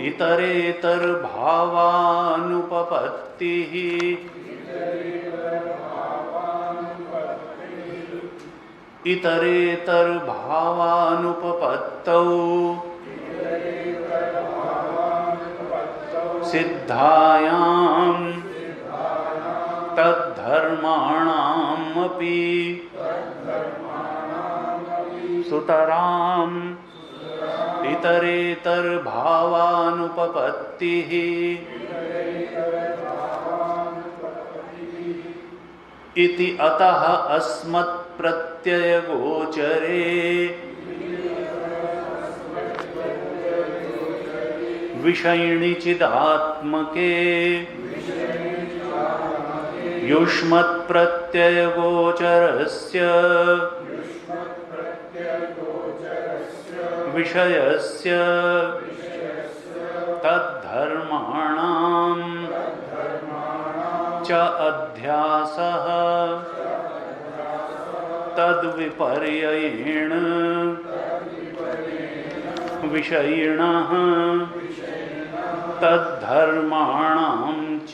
S1: इतरेतर भावानुपपत्तिः इतरेतर भावानुपपत्तौ सिद्धायां तद्धर्माणामपि सुतराम् इतरेतर भावानुपपत्तिः इति अतः अस्मत् प्रत्यय गोचरे विषयिणी चिदात्मके युष्मत् प्रत्यय गोचरस्य विषयस्य तद्धर्माणां च अध्यासः तद्विपर्ययेण विषयिणः तद्धर्माणां च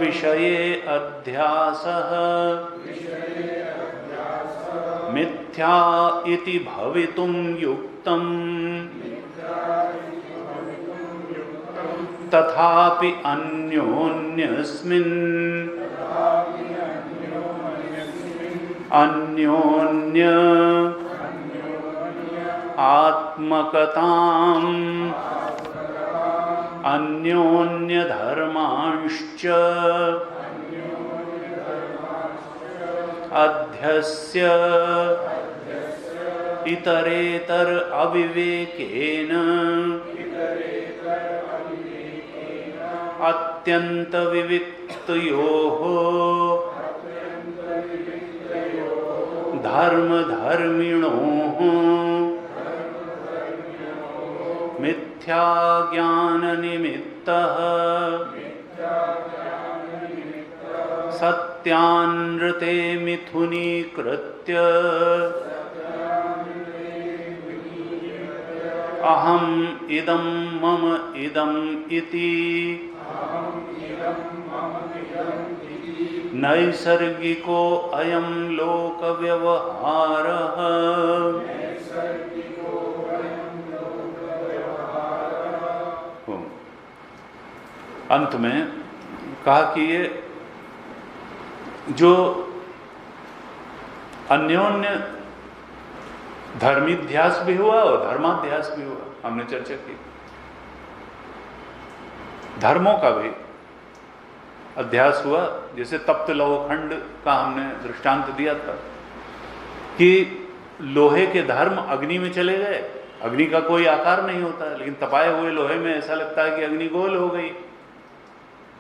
S1: विषये अध्यासः मिथ्या इति भवितुं युक्तम् तथापि अन्योन्यस्मिन् अन्योन्य आत्मकताम् अन्योन्य धर्मांश्च अध्यस्य इतरेतर अविवेकेन अत्यंत विविक्तयोः धर्म धर्मिणोः मिथ्या ज्ञान निमित्तः सत्यानृते मिथुनीकृत्य अहम इदं मम इदम् इति नैसर्गिको अयं लोक व्यवहारः। अंत में कहा कि ये जो अन्योन्य धर्मीध्यास भी हुआ और धर्माध्यास भी हुआ, हमने चर्चा की। धर्मों का भी अध्यास हुआ, जैसे तप्त लौहखंड का हमने दृष्टांत दिया था कि लोहे के धर्म अग्नि में चले गए। अग्नि का कोई आकार नहीं होता है, लेकिन तपाए हुए लोहे में ऐसा लगता है कि अग्नि गोल हो गई।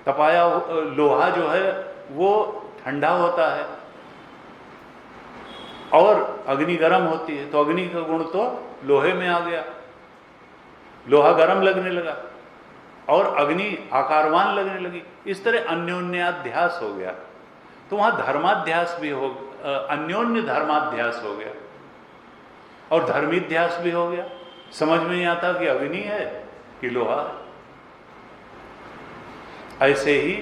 S1: तपाया लोहा जो है वो ठंडा होता है और अग्नि गर्म होती है, तो अग्नि का गुण तो लोहे में आ गया, लोहा गर्म लगने लगा और अग्नि आकारवान लगने लगी। इस तरह अन्योन्याध्यास हो गया। तो वहां धर्माध्यास भी हो, अन्योन्य धर्माध्यास हो गया और धर्मीध्यास भी हो गया। समझ में नहीं आता कि अग्नि है कि लोहा है। ऐसे ही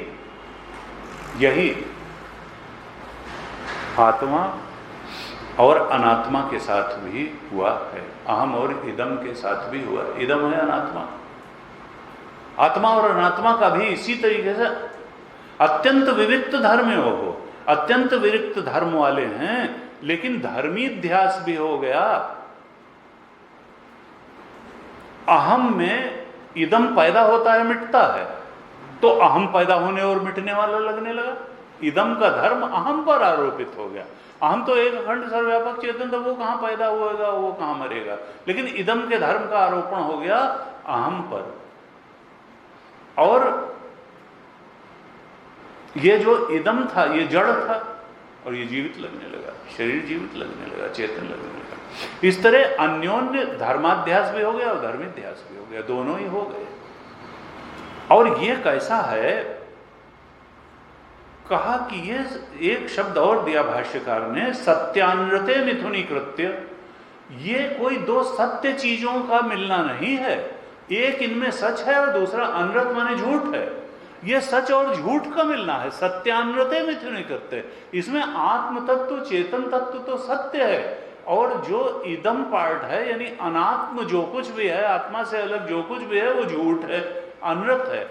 S1: यही आत्मा और अनात्मा के साथ भी हुआ है। अहम और इदम के साथ भी हुआ। इदम है अनात्मा। आत्मा और अनात्मा का भी इसी तरीके से अत्यंत विविक्त धर्म हो, अत्यंत विविक्त धर्म वाले हैं, लेकिन धर्मीध्यास भी हो गया। अहम में इदम पैदा होता है, मिटता है, तो अहम पैदा होने और मिटने वाला लगने लगा। इदम का धर्म अहम पर आरोपित हो गया। अहम तो एक अखंड सर्वव्यापक चेतन, तो वो कहां पैदा होगा, वो कहां मरेगा। लेकिन इदम के धर्म का आरोपण हो गया अहम पर। और ये जो इदम था ये जड़ था और ये जीवित लगने लगा, शरीर जीवित लगने लगा, चेतन लगने लगा। इस तरह अन्योन्य धर्माध्यास भी हो गया और धर्मीध्यास भी हो गया, दोनों ही हो गए। और ये कैसा है, कहा कि ये एक शब्द और दिया भाष्यकार ने, सत्यानृते मिथुनी कृत्य। ये कोई दो सत्य चीजों का मिलना नहीं है। एक इनमें सच है और दूसरा अनृत माने झूठ है। ये सच और झूठ का मिलना है। सत्यानृते मिथुनी कृत्य, इसमें आत्म तत्व चेतन तत्व तो सत्य है और जो इदम पार्ट है यानी अनात्म जो कुछ भी है, आत्मा से अलग जो कुछ भी है, वो झूठ है, अनृत है।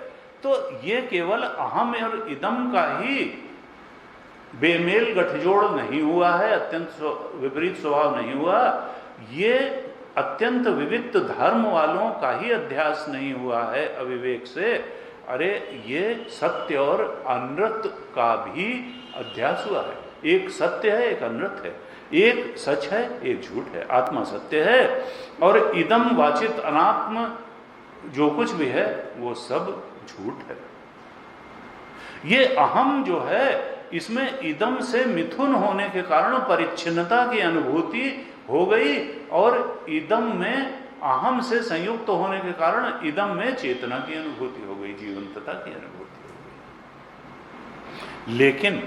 S1: तो ये केवल अहम और इदम का ही बेमेल गठजोड़ नहीं हुआ है, अत्यंत विपरीत स्वभाव नहीं हुआ। ये अत्यंत विविक्त धर्म वालों का ही अध्यास नहीं हुआ है अविवेक से। अरे ये सत्य और अनृत का भी अध्यास हुआ है। एक सत्य है, एक अनृत है, एक सच है, एक झूठ है। आत्मा सत्य है और इदम वाचित अनात्म जो कुछ भी है वो सब झूठ है। ये अहम जो है इसमें इदम से मिथुन होने के कारण परिच्छिन्नता की अनुभूति हो गई और इदम में अहम से संयुक्त होने के कारण इदम में चेतना की अनुभूति हो गई, जीवंतता की अनुभूति हो गई। लेकिन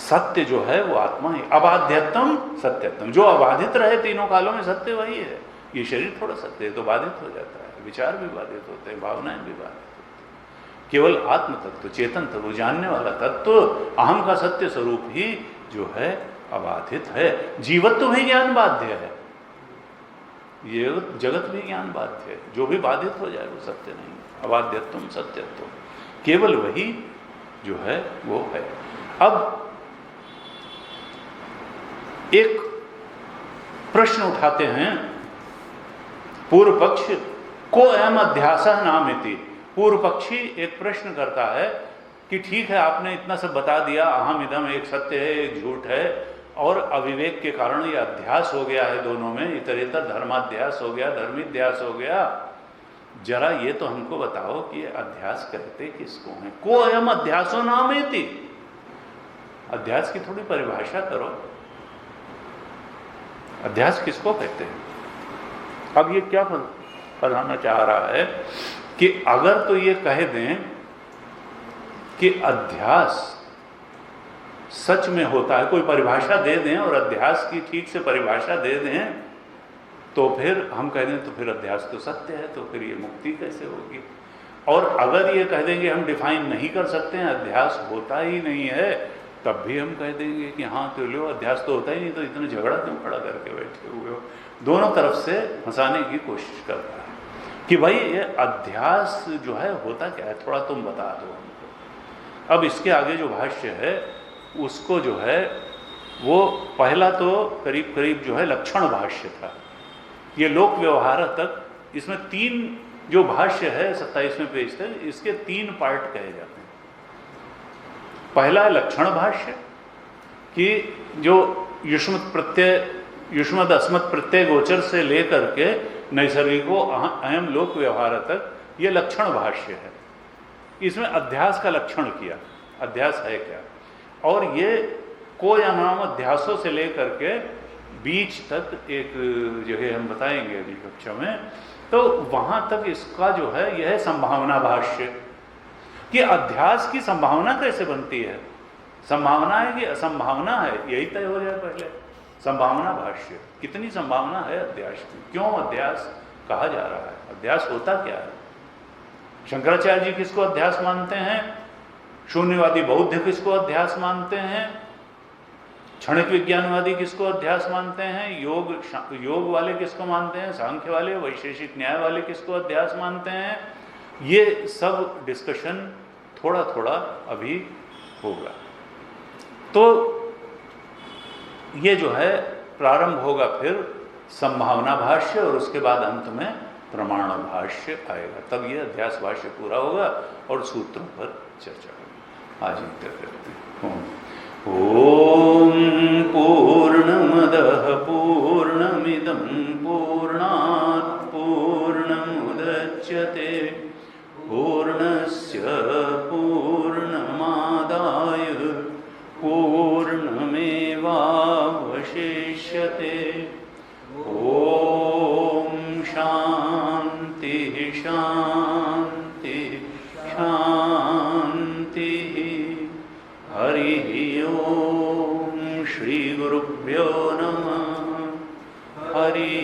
S1: सत्य जो है वो आत्मा ही, अबाध्यत्म सत्यत्म। जो अबाधित रहे तीनों कालों में सत्य वही है। ये शरीर थोड़ा सत्य है तो बाधित हो जाता है, विचार भी बाधित होते हैं, भावनाएं भी बाधित होती हैं। केवल आत्म तत्व, चेतन तत्व, जानने वाला तत्व, अहम का सत्य स्वरूप ही जो है अबाधित है। जीवत्व भी ज्ञान बाध्य है, ये जगत भी ज्ञान बाध्य है। जो भी बाधित हो जाए वो सत्य नहीं। अबाध्यत्व सत्यत्व, केवल वही जो है वो है। अब एक प्रश्न उठाते हैं पूर्व पक्ष को, अयम अध्यास नामिति। पूर्व पक्षी एक प्रश्न करता है कि ठीक है, आपने इतना सब बता दिया, अहम इदम एक सत्य है, एक झूठ है, और अविवेक के कारण ये अध्यास हो गया है दोनों में, इतरेतर धर्माध्यास हो गया, धर्मीध्यास हो गया। जरा ये तो हमको बताओ कि ये अध्यास कहते किसको हैं? को अयम अध्यासो नामेति। अध्यास की थोड़ी परिभाषा करो, अध्यास किसको कहते हैं? अब ये क्या बताना चाह रहा है कि अगर तो ये कह दें कि अध्यास सच में होता है, कोई परिभाषा दे दें और अध्यास की ठीक से परिभाषा दे दें, तो फिर हम कह दें तो फिर अध्यास तो सत्य है, तो फिर ये मुक्ति कैसे होगी? और अगर ये कह देंगे हम डिफाइन नहीं कर सकते हैं, अध्यास होता ही नहीं है, तब भी हम कह देंगे कि हाँ तो लो, अध्यास तो होता ही नहीं, तो इतना झगड़ा क्यों खड़ा करके बैठे हुए हो? दोनों तरफ से फंसाने की कोशिश करता है कि भाई ये अध्यास जो है होता क्या है, थोड़ा तुम बता दो हमको। अब इसके आगे जो भाष्य है उसको जो है वो पहला तो करीब करीब जो है लक्षण भाष्य था। ये लोक व्यवहार तक, इसमें 3 जो भाष्य है 27वें पेज तक, इसके 3 पार्ट कहे जाते हैं। पहला है लक्षण भाष्य कि जो युष्मद अस्मत् प्रत्यय गोचर से लेकर के नैसर्गिको अहम लोक व्यवहार तक ये लक्षण भाष्य है। इसमें अध्यास का लक्षण किया, अध्यास है क्या, और ये कोयमाम अध्यासों से लेकर के बीच तक एक जो है हम बताएंगे अगली कक्षा में, तो वहां तक इसका जो है यह है संभावना भाष्य कि अध्यास की संभावना कैसे बनती है, संभावना है कि असंभावना है, यही तय हो जाए पहले। संभावना भाष्य, कितनी संभावना है अध्यास की, क्यों अध्यास कहा जा रहा है, अध्यास होता क्या है। शंकराचार्य जी किसको अध्यास मानते हैं, शून्यवादी बौद्ध किसको अध्यास मानते हैं, क्षणिक विज्ञानवादी किसको अध्यास मानते हैं, योग वाले किसको मानते हैं, सांख्य वाले, वैशेषिक न्याय वाले किसको अध्यास मानते हैं, ये सब डिस्कशन थोड़ा थोड़ा अभी होगा। तो ये जो है प्रारंभ होगा फिर संभावना भाष्य और उसके बाद अंत में प्रमाण भाष्य आएगा, तब ये अध्यास भाष्य पूरा होगा और सूत्रों पर चर्चा होगी। आज ही करते हैं। ओम पूर्णमदः पूर्णमिदं पूर्णात् पूर्णमुदच्यते पूर्णस्य पूर्णमादाय पूर्णमेवावशिष्यते। ओम शांति शांति शांति। हरि ओम श्री गुरुभ्यो नमः। हरि